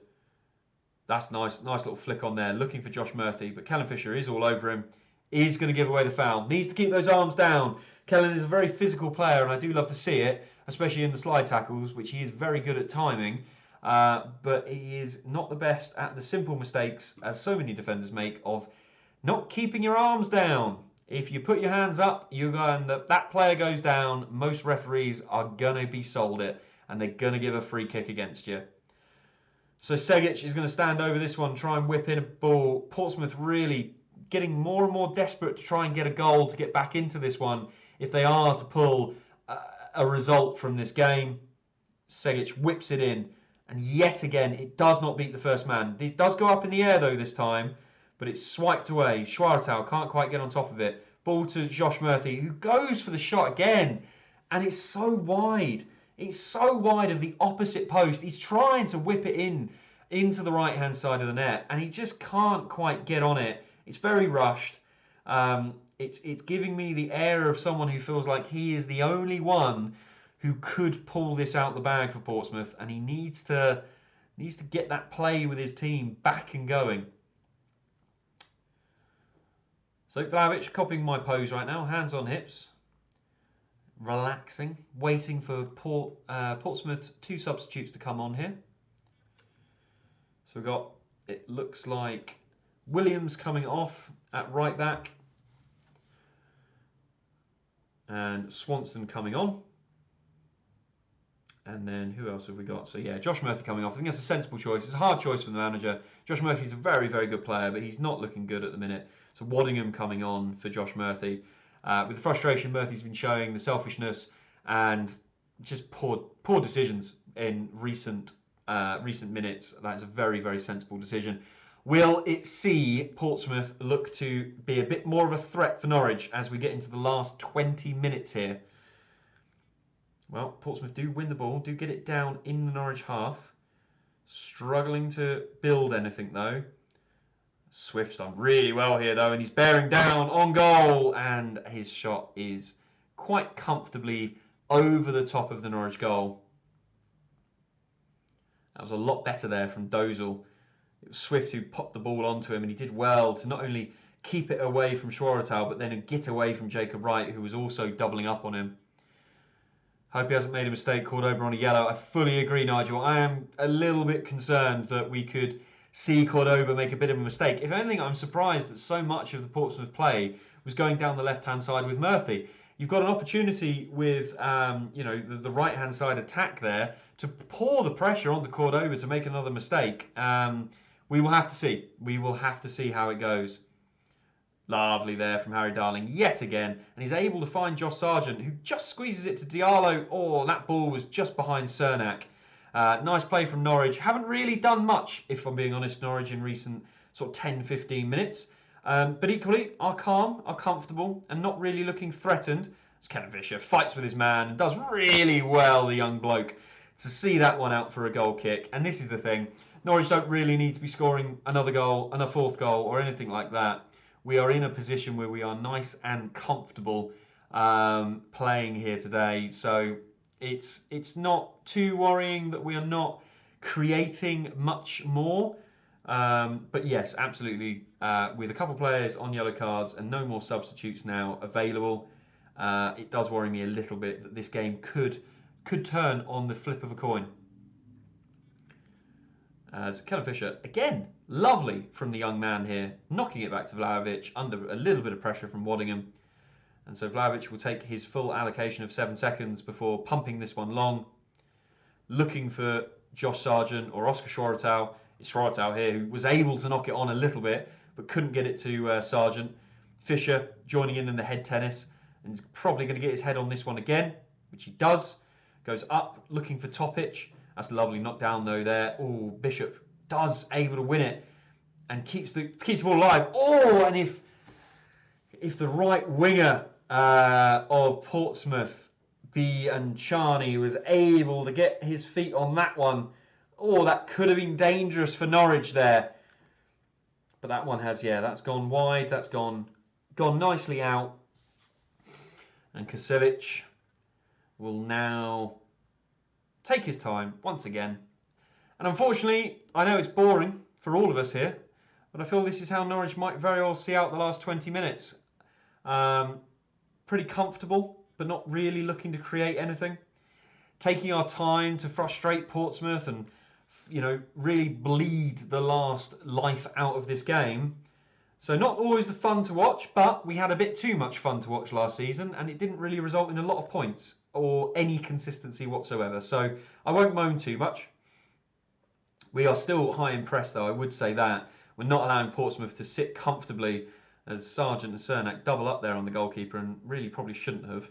That's nice little flick on there. Looking for Josh Murphy, but Callum Fisher is all over him. Is going to give away the foul. Needs to keep those arms down. Kellen is a very physical player, and I do love to see it, especially in the slide tackles, which he is very good at timing. But he is not the best at the simple mistakes, as so many defenders make, of not keeping your arms down. If you put your hands up, you're going that player goes down. Most referees are going to be sold it, and they're going to give a free kick against you. So Segic is going to stand over this one, try and whip in a ball. Portsmouth really getting more and more desperate to try and get a goal to get back into this one if they are to pull a result from this game. Segic whips it in, and yet again it does not beat the first man. It does go up in the air though this time, but it's swiped away. Schwarzau can't quite get on top of it. Ball to Josh Murphy, who goes for the shot again, and it's so wide. It's so wide of the opposite post. He's trying to whip it into the right-hand side of the net, and he just can't quite get on it. It's very rushed. It's giving me the air of someone who feels like he is the only one who could pull this out the bag for Portsmouth, and he needs to get that play with his team back and going. So Vlahovic copying my pose right now, hands on hips. Relaxing, waiting for Portsmouth's two substitutes to come on here. So we've got, it looks like Williams coming off at right back and Swanson coming on. And then who else have we got? So yeah, Josh Murphy coming off. I think that's a sensible choice. It's a hard choice from the manager. Josh Murphy's a very, very good player, but he's not looking good at the minute. So Waddingham coming on for Josh Murphy. With the frustration Murphy's been showing, the selfishness, and just poor decisions in recent minutes. That's a very, very sensible decision. Will it see Portsmouth look to be a bit more of a threat for Norwich as we get into the last 20 minutes here? Well, Portsmouth do win the ball, do get it down in the Norwich half. Struggling to build anything though. Swift's done really well here though, and he's bearing down on goal, and his shot is quite comfortably over the top of the Norwich goal. That was a lot better there from Dozel. It was Swift who popped the ball onto him, and he did well to not only keep it away from Schwarzau, but then get away from Jacob Wright, who was also doubling up on him. Hope he hasn't made a mistake, Cordoba on a yellow. I fully agree, Nigel. I am a little bit concerned that we could see Cordoba make a bit of a mistake. If anything, I'm surprised that so much of the Portsmouth play was going down the left-hand side with Murphy. You've got an opportunity with the right-hand side attack there to pour the pressure onto Cordoba to make another mistake. We will have to see. We will have to see how it goes. Lovely there from Harry Darling yet again. And he's able to find Josh Sargent, who just squeezes it to Diallo. Oh, that ball was just behind Cernak. Nice play from Norwich. Haven't really done much, if I'm being honest, Norwich in recent sort of 10-15 minutes. But equally, are calm, are comfortable, and not really looking threatened. As Callum Fisher fights with his man and does really well, the young bloke, to see that one out for a goal kick. And this is the thing. Norwich don't really need to be scoring another goal and a fourth goal or anything like that. We are in a position where we are nice and comfortable playing here today. So It's not too worrying that we are not creating much more. But yes, absolutely. With a couple of players on yellow cards and no more substitutes now available, it does worry me a little bit that this game could turn on the flip of a coin. As Kellen Fisher, again, lovely from the young man here, knocking it back to Vlahovic under a little bit of pressure from Waddingham. And so Vlahovic will take his full allocation of 7 seconds before pumping this one long. Looking for Josh Sargent or Oscar Schwarzau. It's Schwarzau here who was able to knock it on a little bit, but couldn't get it to Sargent. Fisher joining in the head tennis, and he's probably going to get his head on this one again, which he does. Goes up, looking for Topic. That's a lovely knockdown though there. Oh, Bishop does able to win it and keeps the ball alive. Oh, and if the right winger of Portsmouth, B and Charney, was able to get his feet on that one, oh, that could have been dangerous for Norwich there. But that one has, yeah, that's gone wide. That's gone nicely out. And Kasevich will now take his time once again. And unfortunately, I know it's boring for all of us here, but I feel this is how Norwich might very well see out the last 20 minutes. Pretty comfortable, but not really looking to create anything. Taking our time to frustrate Portsmouth and, you know, really bleed the last life out of this game. So not always the fun to watch, but we had a bit too much fun to watch last season, and it didn't really result in a lot of points or any consistency whatsoever. So I won't moan too much. We are still high impressed, though, I would say that. We're not allowing Portsmouth to sit comfortably as Sargent and Cernak double up there on the goalkeeper, and really probably shouldn't have.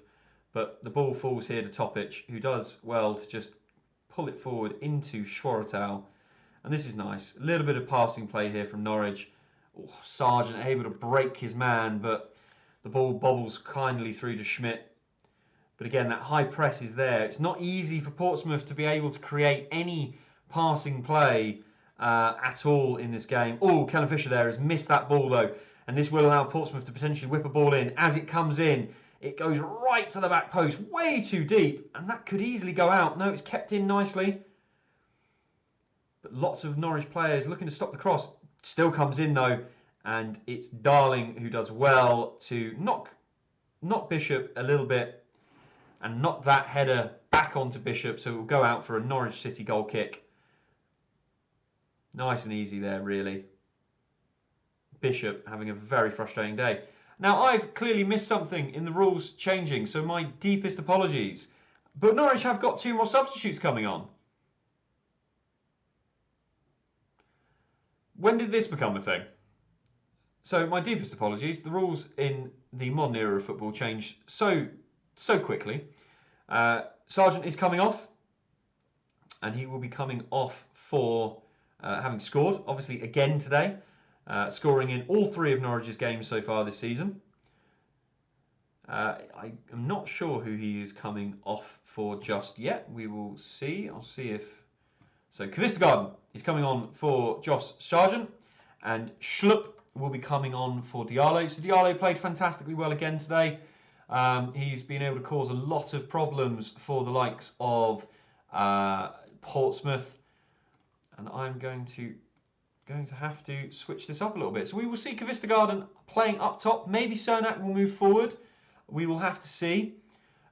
But the ball falls here to Topic, who does well to just pull it forward into Schwarzau. And this is nice. A little bit of passing play here from Norwich. Oh, Sargent able to break his man, but the ball bobbles kindly through to Schmidt. But again, that high press is there. It's not easy for Portsmouth to be able to create any passing play at all in this game. Oh, Kellen Fisher there has missed that ball though. And this will allow Portsmouth to potentially whip a ball in. As it comes in, it goes right to the back post, way too deep. And that could easily go out. No, it's kept in nicely. But lots of Norwich players looking to stop the cross. Still comes in though. And it's Darling who does well to knock Bishop a little bit and knock that header back onto Bishop, so it will go out for a Norwich City goal kick. Nice and easy there, really. Bishop having a very frustrating day. Now, I've clearly missed something in the rules changing, so my deepest apologies. But Norwich have got 2 more substitutes coming on. When did this become a thing? So, my deepest apologies. The rules in the modern era of football changed so quickly. Sargent is coming off, and he will be coming off for having scored, obviously again today, scoring in all 3 of Norwich's games so far this season. I am not sure who he is coming off for just yet. We will see. I'll see if... So Kvistergarden is coming on for Josh Sargent, and Schlupp will be coming on for Diallo. So Diallo played fantastically well again today. He's been able to cause a lot of problems for the likes of Portsmouth, and I'm going to have to switch this up a little bit. So we will see Kvistergarden playing up top. Maybe Cernak will move forward. We will have to see.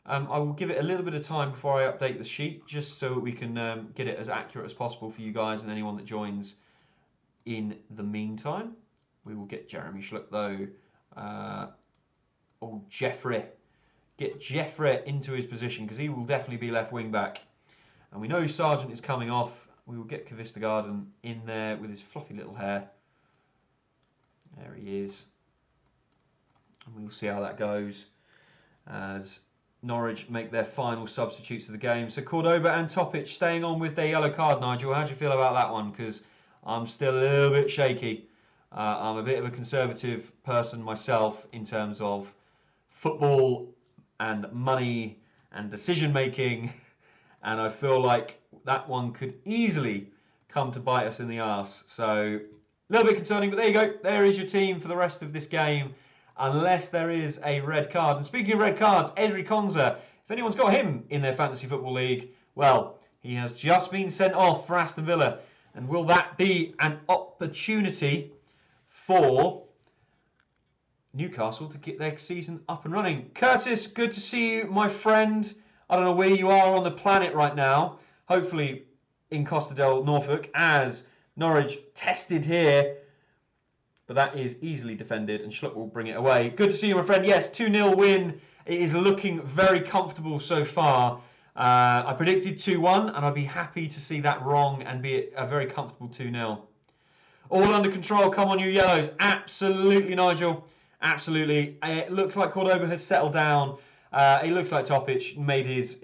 I will give it a little bit of time before I update the sheet, just so we can get it as accurate as possible for you guys and anyone that joins in the meantime. We will get Jeremy Schlupp though. Oh, Jeffrey. Get Jeffrey into his position, because he will definitely be left wing back. And we know Sargent is coming off. We will get Kvistergarden in there with his fluffy little hair. There he is. And we will see how that goes as Norwich make their final substitutes of the game. So Cordoba and Topic staying on with their yellow card. Nigel, how do you feel about that one? Because I'm still a little bit shaky. I'm a bit of a conservative person myself in terms of football and money and decision making, and I feel like that one could easily come to bite us in the arse. So a little bit concerning, but there you go. There is your team for the rest of this game, unless there is a red card. And speaking of red cards, Ezri Konsa if anyone's got him in their Fantasy Football League, well, he has just been sent off for Aston Villa. And will that be an opportunity for Newcastle to get their season up and running? Curtis, good to see you, my friend. I don't know where you are on the planet right now. Hopefully in Costa del Norfolk, as Norwich tested here. But that is easily defended, and Schlupp will bring it away. Good to see you, my friend. Yes, 2-0 win. It is looking very comfortable so far. I predicted 2-1, and I'd be happy to see that wrong and be a very comfortable 2-0. All under control. Come on, you yellows. Absolutely, Nigel. Absolutely. It looks like Cordoba has settled down. It looks like Topic made his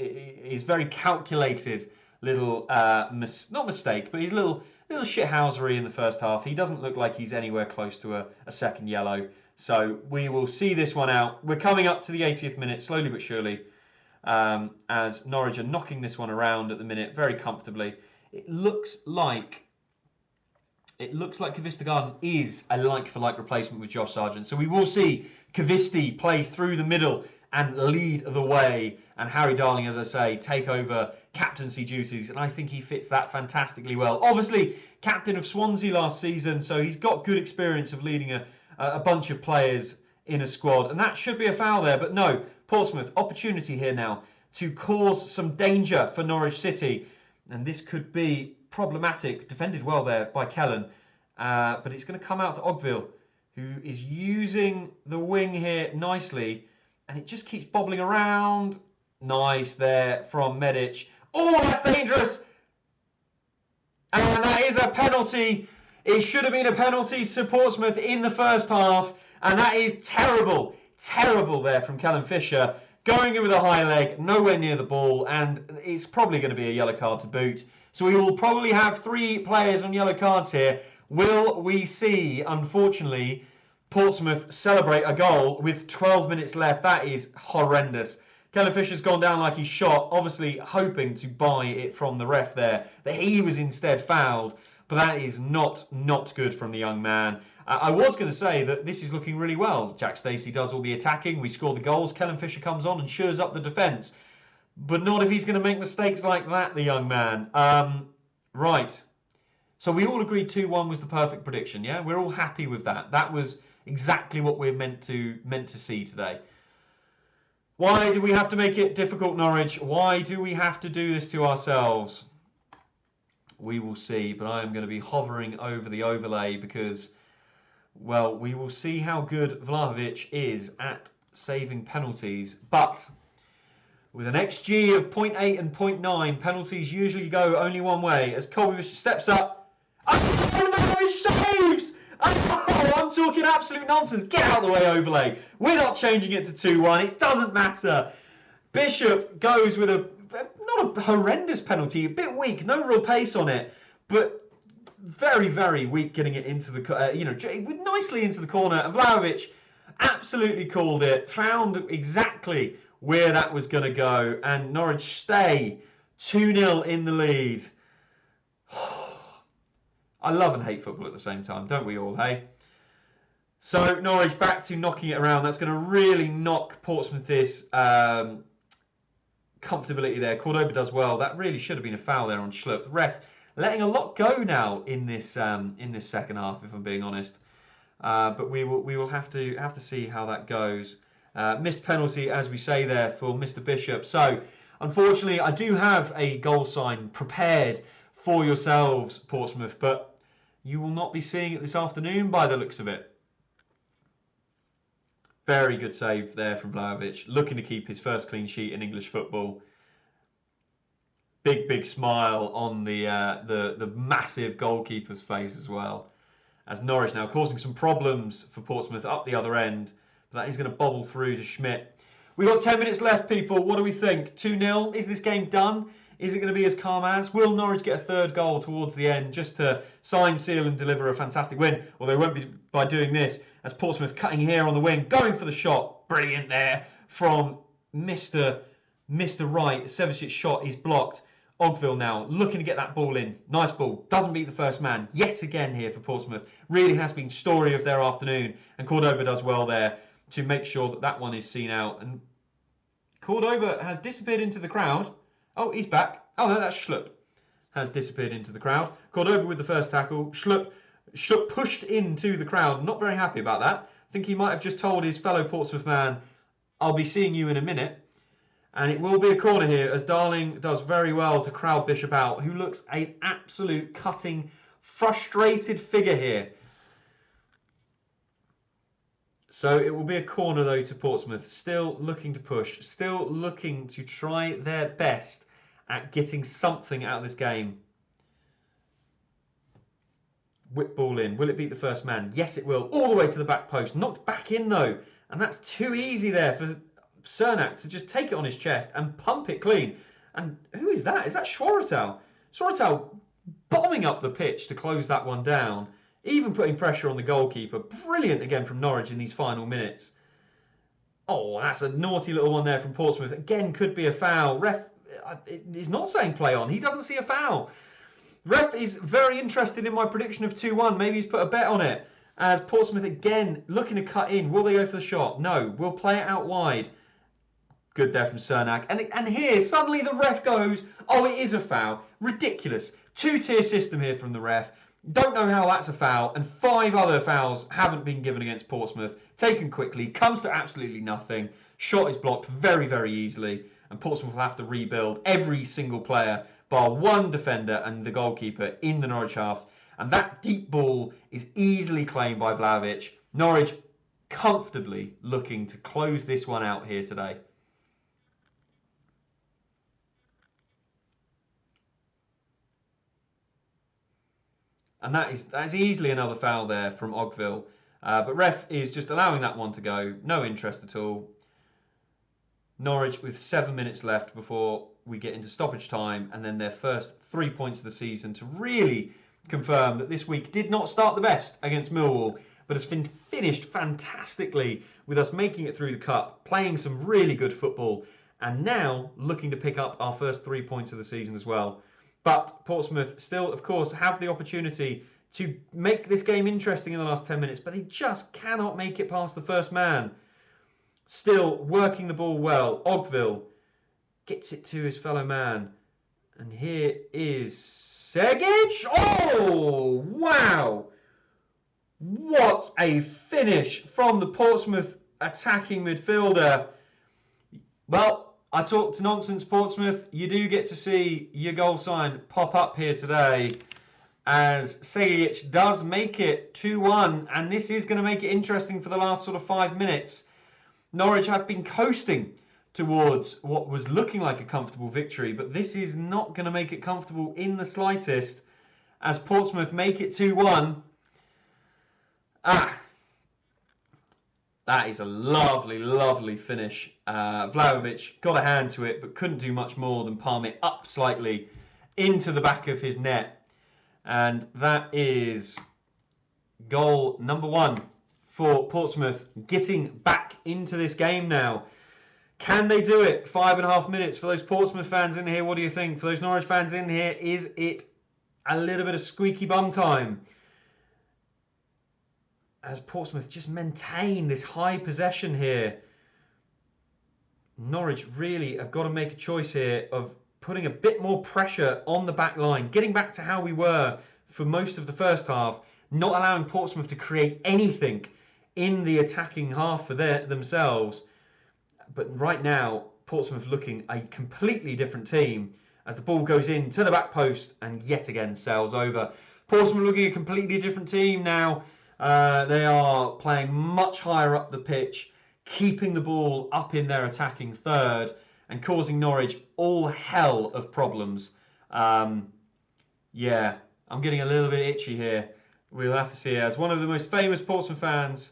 very calculated little, not mistake, but his little shithousery in the first half. He doesn't look like he's anywhere close to a second yellow. So we will see this one out. We're coming up to the 80th minute, slowly but surely, as Norwich are knocking this one around at the minute very comfortably. It looks like Cavista Garden is a like-for-like replacement with Josh Sargent. So we will see Cavisti play through the middle and lead the way, and Harry Darling, as I say, take over captaincy duties, and I think he fits that fantastically well. Obviously, captain of Swansea last season, so he's got good experience of leading a bunch of players in a squad, and that should be a foul there, but no. Portsmouth, opportunity here now to cause some danger for Norwich City, and this could be problematic. Defended well there by Kellen, but it's going to come out to Ogville, who is using the wing here nicely, and it just keeps bobbling around. Nice there from Medic. Oh, that's dangerous! And that is a penalty. It should have been a penalty to Portsmouth in the first half, and that is terrible. Terrible there from Callum Fisher. Going in with a high leg, nowhere near the ball, and it's probably going to be a yellow card to boot. So we will probably have 3 players on yellow cards here. Will we see, unfortunately, Portsmouth celebrate a goal with 12 minutes left? That is horrendous. Callum Fisher's gone down like he's shot, obviously hoping to buy it from the ref there, that he was instead fouled. But that is not good from the young man. I was going to say that this is looking really well. Jack Stacey does all the attacking, we score the goals, Callum Fisher comes on and shores up the defence. But not if he's going to make mistakes like that, the young man. Right. So we all agreed 2-1 was the perfect prediction, yeah? We're all happy with that. That was exactly what we're meant to see today. Why do we have to make it difficult, Norwich? Why do we have to do this to ourselves? We will see, but I am going to be hovering over the overlay because, well, we will see how good Vlahovic is at saving penalties. But with an XG of 0.8 and 0.9, penalties usually go only one way. As Colby steps up, oh, saves! Oh, I'm talking absolute nonsense. Get out of the way, overlay. We're not changing it to 2-1. It doesn't matter. Bishop goes with not a horrendous penalty, a bit weak, no real pace on it, but very, very weak getting it into the, nicely into the corner. And Vlahovic absolutely called it, found exactly where that was going to go, and Norwich stay 2-0 in the lead. I love and hate football at the same time, don't we all, hey? So Norwich back to knocking it around. That's going to really knock Portsmouth's comfortability there. Cordoba does well. That really should have been a foul there on Schlupp. The ref letting a lot go now in this second half, if I'm being honest. But we will have to see how that goes. Missed penalty, as we say there, for Mr. Bishop. So unfortunately, I do have a goal sign prepared for yourselves, Portsmouth, but you will not be seeing it this afternoon by the looks of it. Very good save there from Vlahovic, looking to keep his first clean sheet in English football. Big smile on the massive goalkeeper's face as well. As Norwich now causing some problems for Portsmouth up the other end. But that is going to bobble through to Schmidt. We've got 10 minutes left, people. What do we think? 2-0? Is this game done? Is it going to be as calm as? Will Norwich get a third goal towards the end just to sign, seal and deliver a fantastic win? Well, they won't be by doing this, as Portsmouth cutting here on the wing, going for the shot. Brilliant there from Mr. Wright. Sevicic's shot is blocked. Ogville now looking to get that ball in. Nice ball. Doesn't beat the first man. Yet again here for Portsmouth. Really has been story of their afternoon. And Cordoba does well there to make sure that that one is seen out. And Cordoba has disappeared into the crowd. Oh, he's back. Oh, no, that's Schlupp. Has disappeared into the crowd. Cordoba with the first tackle. Schlupp pushed into the crowd. Not very happy about that. I think he might have just told his fellow Portsmouth man, I'll be seeing you in a minute. And it will be a corner here as Darling does very well to crowd Bishop out, who looks an absolute cutting, frustrated figure here. So it will be a corner though to Portsmouth, still looking to push, still looking to try their best at getting something out of this game. Whip ball in. Will it beat the first man? Yes, it will. All the way to the back post. Knocked back in though. And that's too easy there for Cernak to just take it on his chest and pump it clean. And who is that? Is that Schwarzau? Schwarzau bombing up the pitch to close that one down. Even putting pressure on the goalkeeper. Brilliant again from Norwich in these final minutes. Oh, that's a naughty little one there from Portsmouth. Again, could be a foul. Ref is not saying play on. He doesn't see a foul. Ref is very interested in my prediction of 2-1. Maybe he's put a bet on it. As Portsmouth again looking to cut in. Will they go for the shot? No. We'll play it out wide. Good there from Cernak. And here, suddenly the ref goes, oh, it is a foul. Ridiculous. Two-tier system here from the ref. Don't know how that's a foul. And 5 other fouls haven't been given against Portsmouth. Taken quickly. Comes to absolutely nothing. Shot is blocked very, very easily. And Portsmouth will have to rebuild every single player, bar one defender and the goalkeeper in the Norwich half. And that deep ball is easily claimed by Vlahovic. Norwich comfortably looking to close this one out here today. And that is easily another foul there from Ogville. But ref is just allowing that one to go. No interest at all. Norwich with 7 minutes left before we get into stoppage time. And then their first 3 points of the season to really confirm that this week did not start the best against Millwall. But has been finished fantastically with us making it through the cup. Playing some really good football. And now looking to pick up our first 3 points of the season as well. But Portsmouth still, of course, have the opportunity to make this game interesting in the last 10 minutes, but they just cannot make it past the first man. Still working the ball well. Ogville gets it to his fellow man. And here is Segic. Oh, wow. What a finish from the Portsmouth attacking midfielder. Well, I talked nonsense, Portsmouth. You do get to see your goal sign pop up here today as Segic does make it 2-1. And this is going to make it interesting for the last sort of 5 minutes. Norwich have been coasting towards what was looking like a comfortable victory. But this is not going to make it comfortable in the slightest as Portsmouth make it 2-1. That is a lovely, lovely finish. Vlahovic got a hand to it, but couldn't do much more than palm it up slightly into the back of his net. And that is goal number 1 for Portsmouth, getting back into this game now. Can they do it? 5.5 minutes for those Portsmouth fans in here. What do you think? For those Norwich fans in here, is it a little bit of squeaky bum time? As Portsmouth just maintain this high possession here. Norwich really have got to make a choice here of putting a bit more pressure on the back line, getting back to how we were for most of the first half, not allowing Portsmouth to create anything in the attacking half for themselves. But right now, Portsmouth looking a completely different team as the ball goes into the back post and yet again sails over. Portsmouth looking a completely different team now. They are playing much higher up the pitch, keeping the ball up in their attacking third and causing Norwich all hell of problems. Yeah, I'm getting a little bit itchy here. We'll have to see, as one of the most famous Portsmouth fans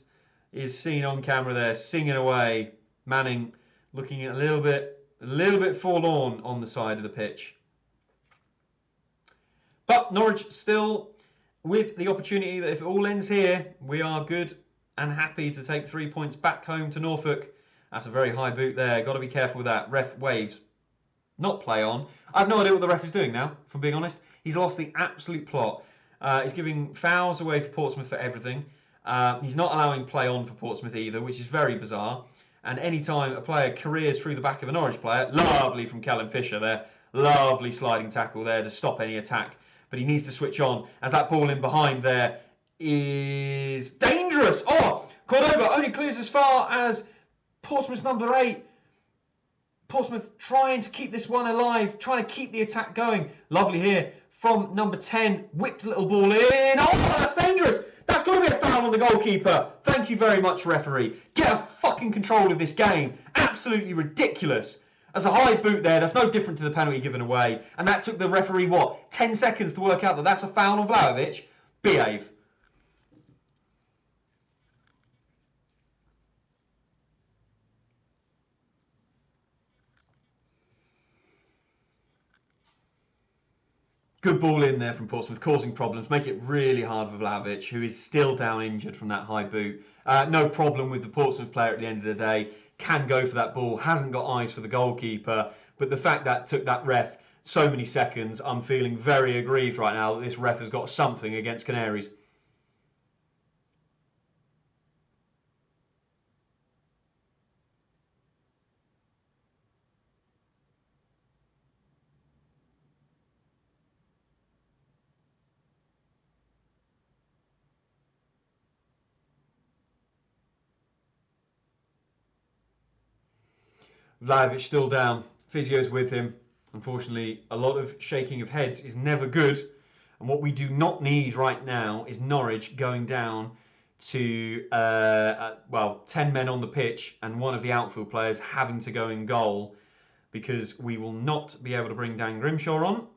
is seen on camera there singing away. Manning looking a little bit forlorn on the side of the pitch. But Norwich still with the opportunity that if it all ends here, we are good and happy to take 3 points back home to Norfolk. That's a very high boot there. Got to be careful with that. Ref waves. Not play on. I have no idea what the ref is doing now, if I'm being honest. He's lost the absolute plot. He's giving fouls away for Portsmouth for everything. He's not allowing play on for Portsmouth either, which is very bizarre. And anytime a player careers through the back of a Norwich player, lovely from Callum Fisher there, lovely sliding tackle there to stop any attack. But he needs to switch on as that ball in behind there is dangerous. Oh, Cordova only clears as far as Portsmouth's number 8. Portsmouth trying to keep this one alive, trying to keep the attack going. Lovely here from number 10. Whipped a little ball in. Oh, that's dangerous. That's got to be a foul on the goalkeeper. Thank you very much, referee. Get a fucking control of this game. Absolutely ridiculous. That's a high boot there. That's no different to the penalty given away. And that took the referee, what, 10 seconds to work out that that's a foul on Vlahovic? Behave. Good ball in there from Portsmouth, causing problems, make it really hard for Vlahovic, who is still down injured from that high boot. No problem with the Portsmouth player at the end of the day, can go for that ball, hasn't got eyes for the goalkeeper, but the fact that took that ref so many seconds, I'm feeling very aggrieved right now that this ref has got something against Canaries. Vlahovic still down, physio's with him. Unfortunately, a lot of shaking of heads is never good. And what we do not need right now is Norwich going down to, 10 men on the pitch and one of the outfield players having to go in goal, because we will not be able to bring Dan Grimshaw on.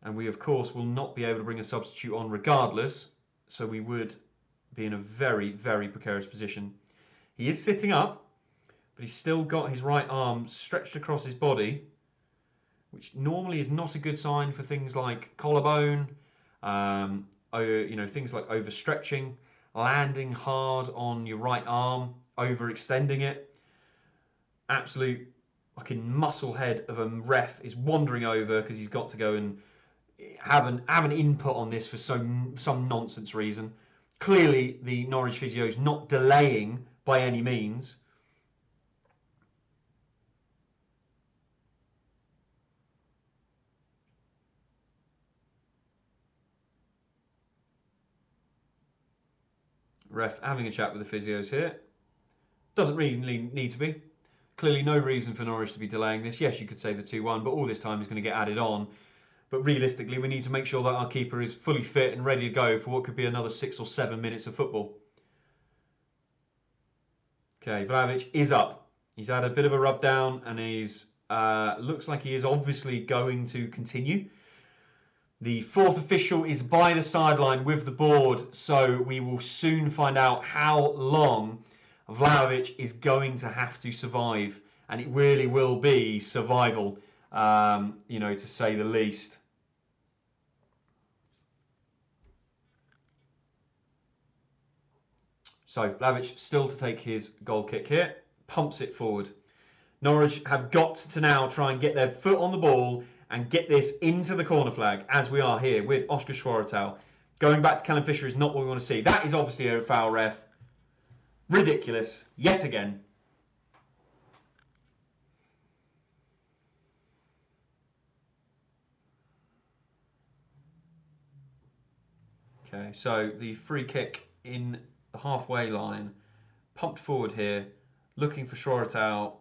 And we, of course, will not be able to bring a substitute on regardless. So we would be in a very, very precarious position. He is sitting up, but he's still got his right arm stretched across his body, which normally is not a good sign for things like collarbone, things like overstretching, landing hard on your right arm, overextending it. Absolute fucking muscle head of a ref is wandering over because he's got to go and have an input on this for some nonsense reason. Clearly, the Norwich physio is not delaying by any means. Ref having a chat with the physios here. Doesn't really need to be. Clearly no reason for Norwich to be delaying this. Yes, you could say the 2-1, but all this time is going to get added on. But realistically, we need to make sure that our keeper is fully fit and ready to go for what could be another 6 or 7 minutes of football. Okay, Vlahovic is up. He's had a bit of a rub down and he's looks like he is obviously going to continue. The fourth official is by the sideline with the board, so we will soon find out how long Vlahovic is going to have to survive, and it really will be survival, to say the least. So Vlahovic still to take his goal kick here, pumps it forward. Norwich have got to now try and get their foot on the ball and get this into the corner flag, as we are here with Oscar Schwarzau. Going back to Callum Fisher is not what we want to see. That is obviously a foul, ref. Ridiculous, yet again. Okay, so the free kick in the halfway line, pumped forward here, looking for Schwarzau.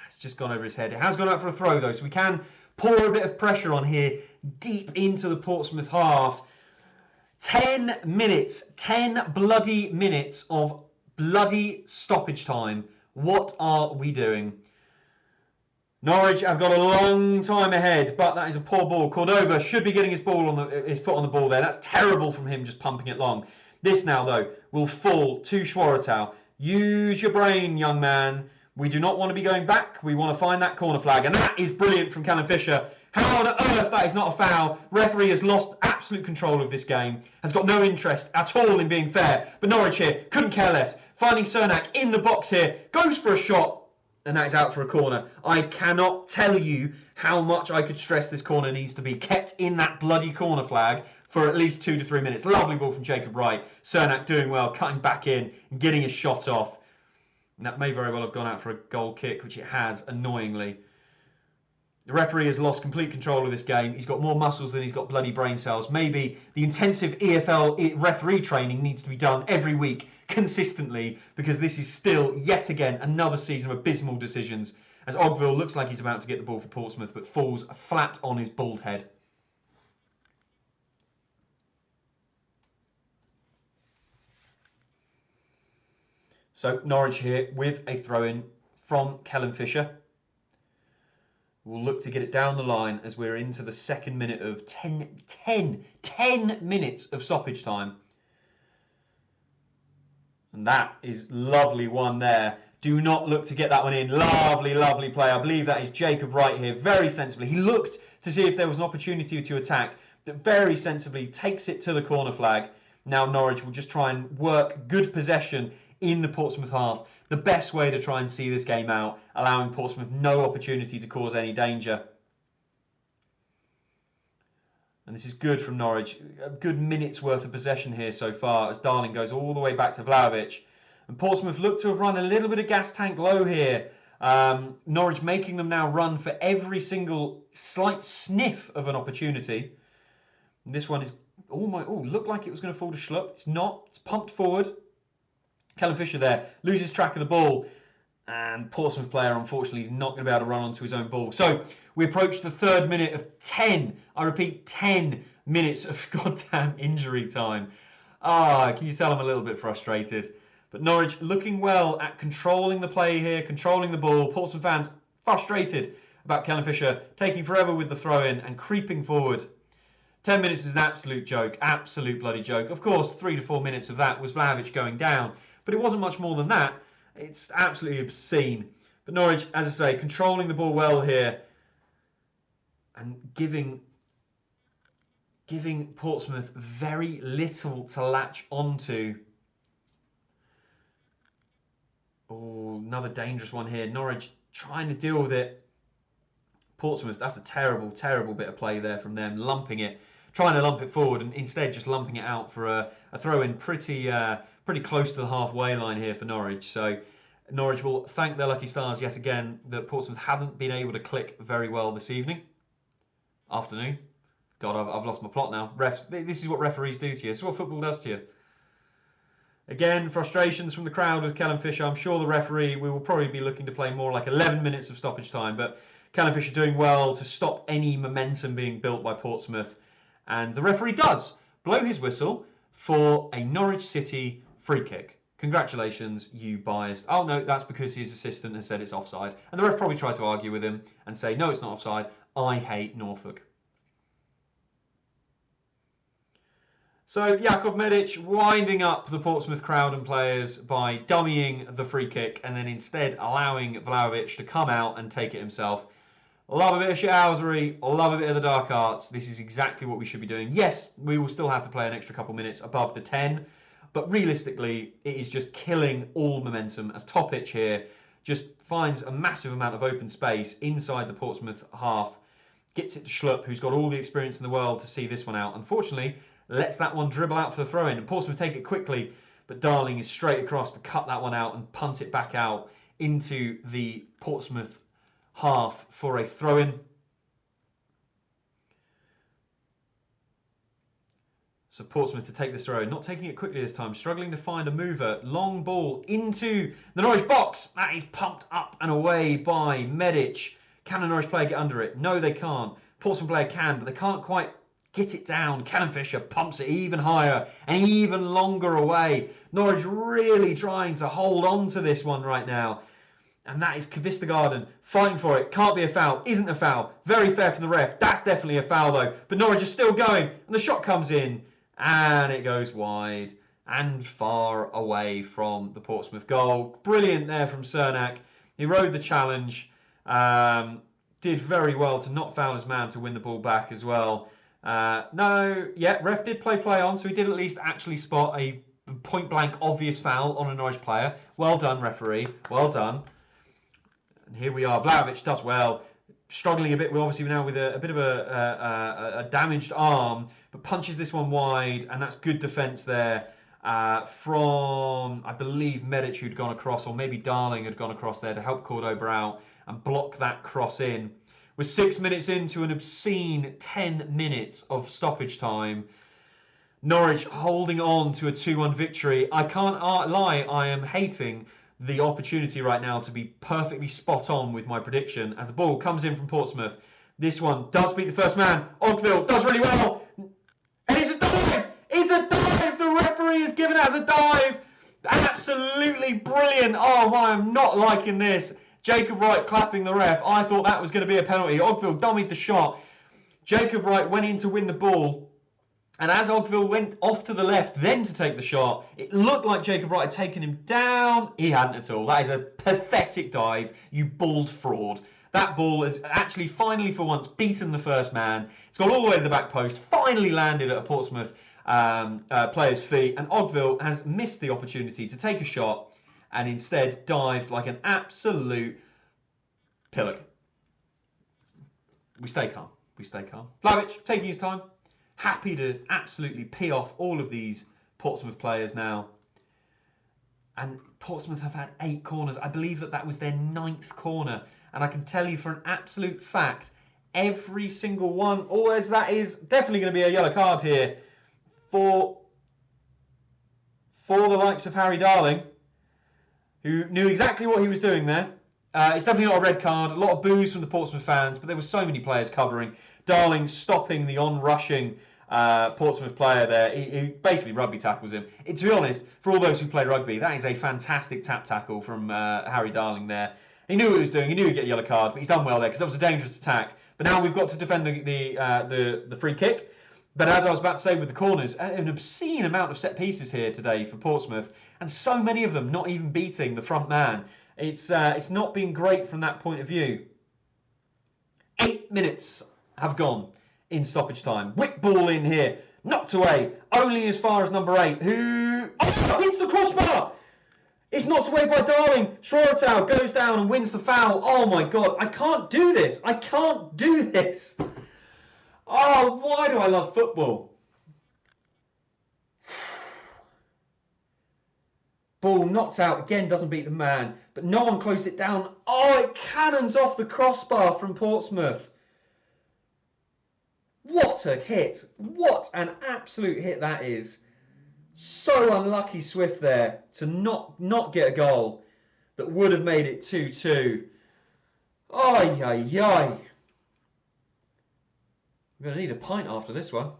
It's just gone over his head. It has gone out for a throw though, so we can pour a bit of pressure on here, deep into the Portsmouth half. 10 minutes, 10 bloody minutes of bloody stoppage time. What are we doing? Norwich have got a long time ahead, but that is a poor ball. Cordova should be getting his foot on the ball there. That's terrible from him, just pumping it long. This now, though, will fall to Schwarzau. Use your brain, young man. We do not want to be going back. We want to find that corner flag. And that is brilliant from Callum Fisher. How on earth that is not a foul? Referee has lost absolute control of this game. Has got no interest at all in being fair. But Norwich here couldn't care less. Finding Cernak in the box here. Goes for a shot. And that is out for a corner. I cannot tell you how much I could stress this corner needs to be kept in that bloody corner flag for at least 2 to 3 minutes. Lovely ball from Jacob Wright. Cernak doing well, cutting back in and getting his shot off. And that may very well have gone out for a goal kick, which it has, annoyingly. The referee has lost complete control of this game. He's got more muscles than he's got bloody brain cells. Maybe the intensive EFL referee training needs to be done every week consistently, because this is still, yet again, another season of abysmal decisions, as Ogville looks like he's about to get the ball for Portsmouth, but falls flat on his bald head. So Norwich here with a throw-in from Kellen Fisher. We'll look to get it down the line as we're into the second minute of 10 minutes of stoppage time. And that is lovely one there. Do not look to get that one in. Lovely, lovely play. I believe that is Jacob Wright here, very sensibly. He looked to see if there was an opportunity to attack, but very sensibly takes it to the corner flag. Now Norwich will just try and work good possession in the Portsmouth half. The best way to try and see this game out, allowing Portsmouth no opportunity to cause any danger. And this is good from Norwich. A good minute's worth of possession here so far, as Darling goes all the way back to Vlahovic. And Portsmouth look to have run a little bit of gas tank low here. Norwich making them now run for every single slight sniff of an opportunity. And this one is almost, looked like it was going to fall to Schlupp. It's not. It's pumped forward. Kellen Fisher there loses track of the ball, and Portsmouth player unfortunately is not going to be able to run onto his own ball. So we approach the third minute of 10, I repeat 10 minutes of goddamn injury time. Can you tell I'm a little bit frustrated? But Norwich looking well at controlling the play here, controlling the ball. Portsmouth fans frustrated about Kellen Fisher taking forever with the throw-in and creeping forward. 10 minutes is an absolute joke, absolute bloody joke. Of course, 3 to 4 minutes of that was Vlahovic going down, but it wasn't much more than that. It's absolutely obscene. But Norwich, as I say, controlling the ball well here and giving Portsmouth very little to latch onto. Oh, another dangerous one here. Norwich trying to deal with it. Portsmouth, that's a terrible, terrible bit of play there from them, lumping it, trying to lump it forward and instead just lumping it out for a throw-in pretty close to the halfway line here for Norwich. So Norwich will thank their lucky stars yet again that Portsmouth haven't been able to click very well this afternoon. God, I've lost my plot now. Refs, this is what referees do to you. This is what football does to you. Again, frustrations from the crowd with Kellen Fisher. I'm sure the referee, we will probably be looking to play more like 11 minutes of stoppage time, but Kellen Fisher doing well to stop any momentum being built by Portsmouth. And the referee does blow his whistle for a Norwich City free kick. Congratulations, you biased. Oh no, that's because his assistant has said it's offside. And the ref probably tried to argue with him and say, no, it's not offside. I hate Norfolk. So Jakub Medic winding up the Portsmouth crowd and players by dummying the free kick and then instead allowing Vlahovic to come out and take it himself. Love a bit of shithousery, love a bit of the dark arts. This is exactly what we should be doing. Yes, we will still have to play an extra couple minutes above the 10, but realistically, it is just killing all momentum as Topic here just finds a massive amount of open space inside the Portsmouth half, gets it to Schlupp, who's got all the experience in the world to see this one out. Unfortunately, lets that one dribble out for the throw-in, and Portsmouth take it quickly, but Darling is straight across to cut that one out and punt it back out into the Portsmouth half for a throw-in. So Portsmouth to take this throw, not taking it quickly this time, struggling to find a mover. Long ball into the Norwich box. That is pumped up and away by Medic. Can a Norwich player get under it? No, they can't. Portsmouth player can, but they can't quite get it down. Kellen Fisher pumps it even higher and even longer away. Norwich really trying to hold on to this one right now. And that is Kvistergarden fighting for it. Can't be a foul. Isn't a foul. Very fair from the ref. That's definitely a foul though. But Norwich is still going. And the shot comes in. And it goes wide and far away from the Portsmouth goal. Brilliant there from Cernak. He rode the challenge. Did very well to not foul his man to win the ball back as well. Ref did play on, so he did at least actually spot a point-blank obvious foul on a Norwich player. Well done, referee. Well done. And here we are. Vlahovic does well. Struggling a bit, we're obviously now with a bit of a damaged arm, but punches this one wide, and that's good defence there. from, I believe, Medic who'd gone across, or maybe Darling had gone across there to help Cordoba out and block that cross in. We're 6 minutes into an obscene 10 minutes of stoppage time. Norwich holding on to a 2-1 victory. I can't lie, I am hating the opportunity right now to be perfectly spot on with my prediction as the ball comes in from Portsmouth. This one does beat the first man. Ogville does really well. And it's a dive! It's a dive! The referee has given it as a dive! Absolutely brilliant. Oh, I'm not liking this. Jacob Wright clapping the ref. I thought that was going to be a penalty. Ogville dummied the shot. Jacob Wright went in to win the ball. And as Ogville went off to the left then to take the shot, it looked like Jacob Wright had taken him down. He hadn't at all. That is a pathetic dive, you bald fraud. That ball has actually finally for once beaten the first man. It's gone all the way to the back post, finally landed at a Portsmouth player's feet, and Ogville has missed the opportunity to take a shot and instead dived like an absolute pillock. We stay calm. We stay calm. Vlahovic taking his time. Happy to absolutely pee off all of these Portsmouth players now. And Portsmouth have had 8 corners. I believe that was their 9th corner. And I can tell you for an absolute fact, every single one, always that is definitely going to be a yellow card here for the likes of Harry Darling, who knew exactly what he was doing there. It's definitely not a red card. A lot of boos from the Portsmouth fans, but there were so many players covering. Darling stopping the on-rushing Portsmouth player there. He basically rugby tackles him. To be honest, for all those who play rugby, that is a fantastic tap tackle from Harry Darling there. He knew what he was doing. He knew he'd get a yellow card, but he's done well there because that was a dangerous attack. But now we've got to defend the free kick. But as I was about to say with the corners, an obscene amount of set pieces here today for Portsmouth, and so many of them not even beating the front man. It's not been great from that point of view. 8 minutes have gone in stoppage time. Whip ball in here, knocked away, only as far as number 8, who hits the crossbar. It's knocked away by Darling. Schroeter goes down and wins the foul. Oh my God, I can't do this. I can't do this. Oh, why do I love football? Ball knocked out, again doesn't beat the man, but no one closed it down. Oh, it cannons off the crossbar from Portsmouth. What a hit. What an absolute hit that is. So unlucky Swift there to not get a goal that would have made it 2-2. Ay, ay, ay. We're going to need a pint after this one.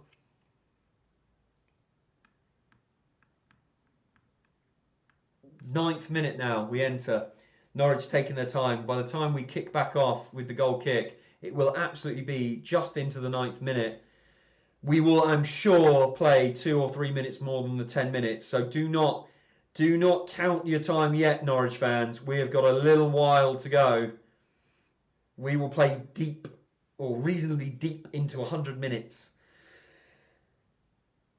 Ninth minute now, we enter. Norwich taking their time. By the time we kick back off with the goal kick, it will absolutely be just into the 9th minute. We will, I'm sure, play 2 or 3 minutes more than the 10 minutes. So do not count your time yet, Norwich fans. We have got a little while to go. We will play deep, or reasonably deep, into 100 minutes.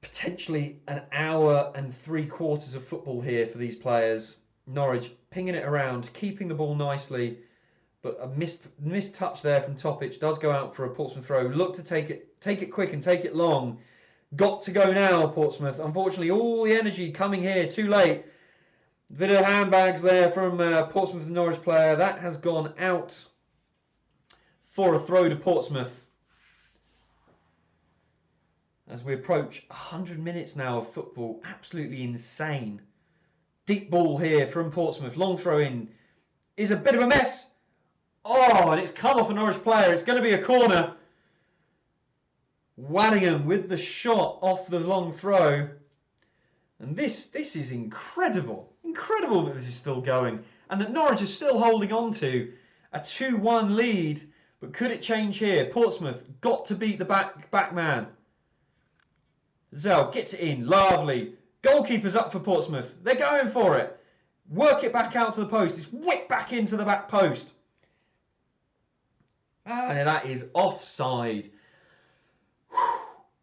Potentially an hour and 3/4 of football here for these players. Norwich pinging it around, keeping the ball nicely, but a missed touch there from Topic does go out for a Portsmouth throw. Look to take it quick and take it long. Got to go now, Portsmouth. Unfortunately, all the energy coming here too late. Bit of handbags there from Portsmouth and Norwich player. That has gone out for a throw to Portsmouth. As we approach 100 minutes now of football, absolutely insane. Deep ball here from Portsmouth. Long throw in is a bit of a mess. Oh, and it's come off a Norwich player. It's going to be a corner. Wanningham with the shot off the long throw. And this is incredible. Incredible that this is still going. And that Norwich is still holding on to a 2-1 lead. But could it change here? Portsmouth got to beat the back man. Zell gets it in. Lovely. Goalkeeper's up for Portsmouth. They're going for it. Work it back out to the post. It's whipped back into the back post. And that is offside.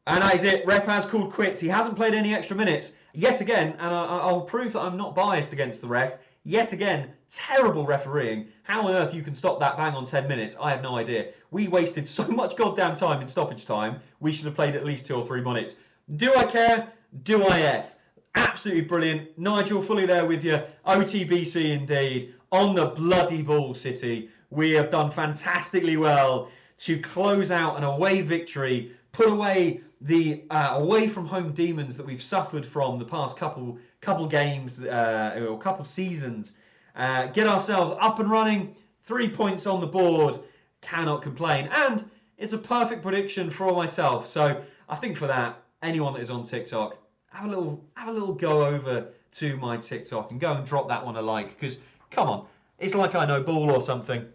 And that is it. Ref has called quits. He hasn't played any extra minutes. Yet again, and I'll prove that I'm not biased against the ref. Yet again, terrible refereeing. How on earth you can stop that bang on 10 minutes, I have no idea. We wasted so much goddamn time in stoppage time. We should have played at least 2 or 3 minutes. Do I care? Do I F? Absolutely brilliant. Nigel, fully there with you. OTBC indeed. On the bloody ball, City. We have done fantastically well to close out an away victory, put away the away from home demons that we've suffered from the past couple games or couple seasons. Get ourselves up and running. 3 points on the board. Cannot complain. And it's a perfect prediction for myself. So I think for that, anyone that is on TikTok, have a little go over to my TikTok and go and drop that one a like, because come on, it's like I know ball or something.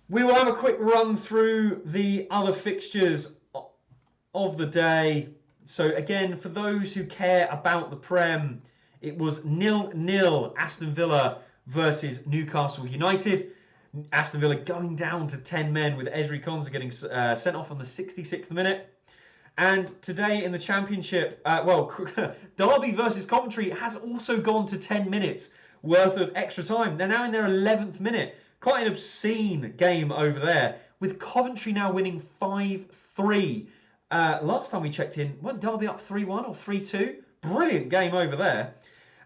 We will have a quick run through the other fixtures of the day. So again, for those who care about the Prem, it was 0-0 Aston Villa versus Newcastle United. Aston Villa going down to 10 men with Ezri Konsa getting sent off on the 66th minute. And today in the Championship, Derby versus Coventry has also gone to 10 minutes worth of extra time. They're now in their 11th minute. Quite an obscene game over there, with Coventry now winning 5-3. Last time we checked in, weren't Derby up 3-1 or 3-2? Brilliant game over there.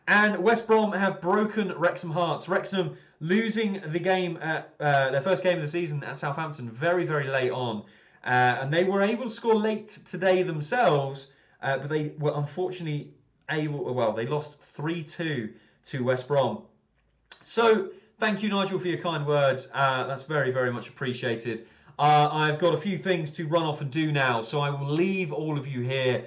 And West Brom have broken Wrexham Hearts. Wrexham losing the game at their first game of the season at Southampton very, very late on. And they were able to score late today themselves, but they were unfortunately they lost 3-2 to West Brom. So thank you, Nigel, for your kind words. That's very, very much appreciated. I've got a few things to run off and do now, so I will leave all of you here.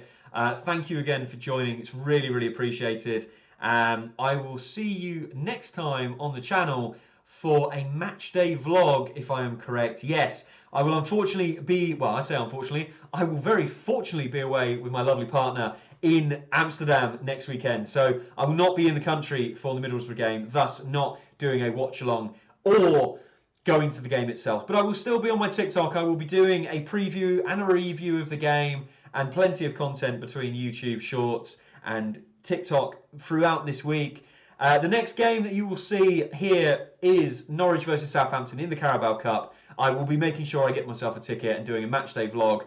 Thank you again for joining. It's really, really appreciated. I will see you next time on the channel for a match day vlog, if I am correct. Yes, I will unfortunately be, well, I say unfortunately, I will very fortunately be away with my lovely partner in Amsterdam next weekend. So I will not be in the country for the Middlesbrough game, thus not doing a watch along or going to the game itself. But I will still be on my TikTok. I will be doing a preview and a review of the game and plenty of content between YouTube Shorts and TikTok throughout this week. The next game that you will see here is Norwich versus Southampton in the Carabao Cup. I will be making sure I get myself a ticket and doing a matchday vlog.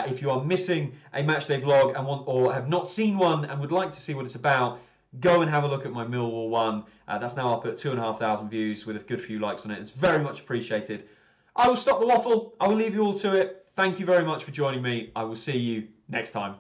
If you are missing a matchday vlog and or have not seen one and would like to see what it's about, go and have a look at my Millwall one. That's now up at 2,500 views with a good few likes on it. It's very much appreciated. I will stop the waffle. I will leave you all to it. Thank you very much for joining me. I will see you next time.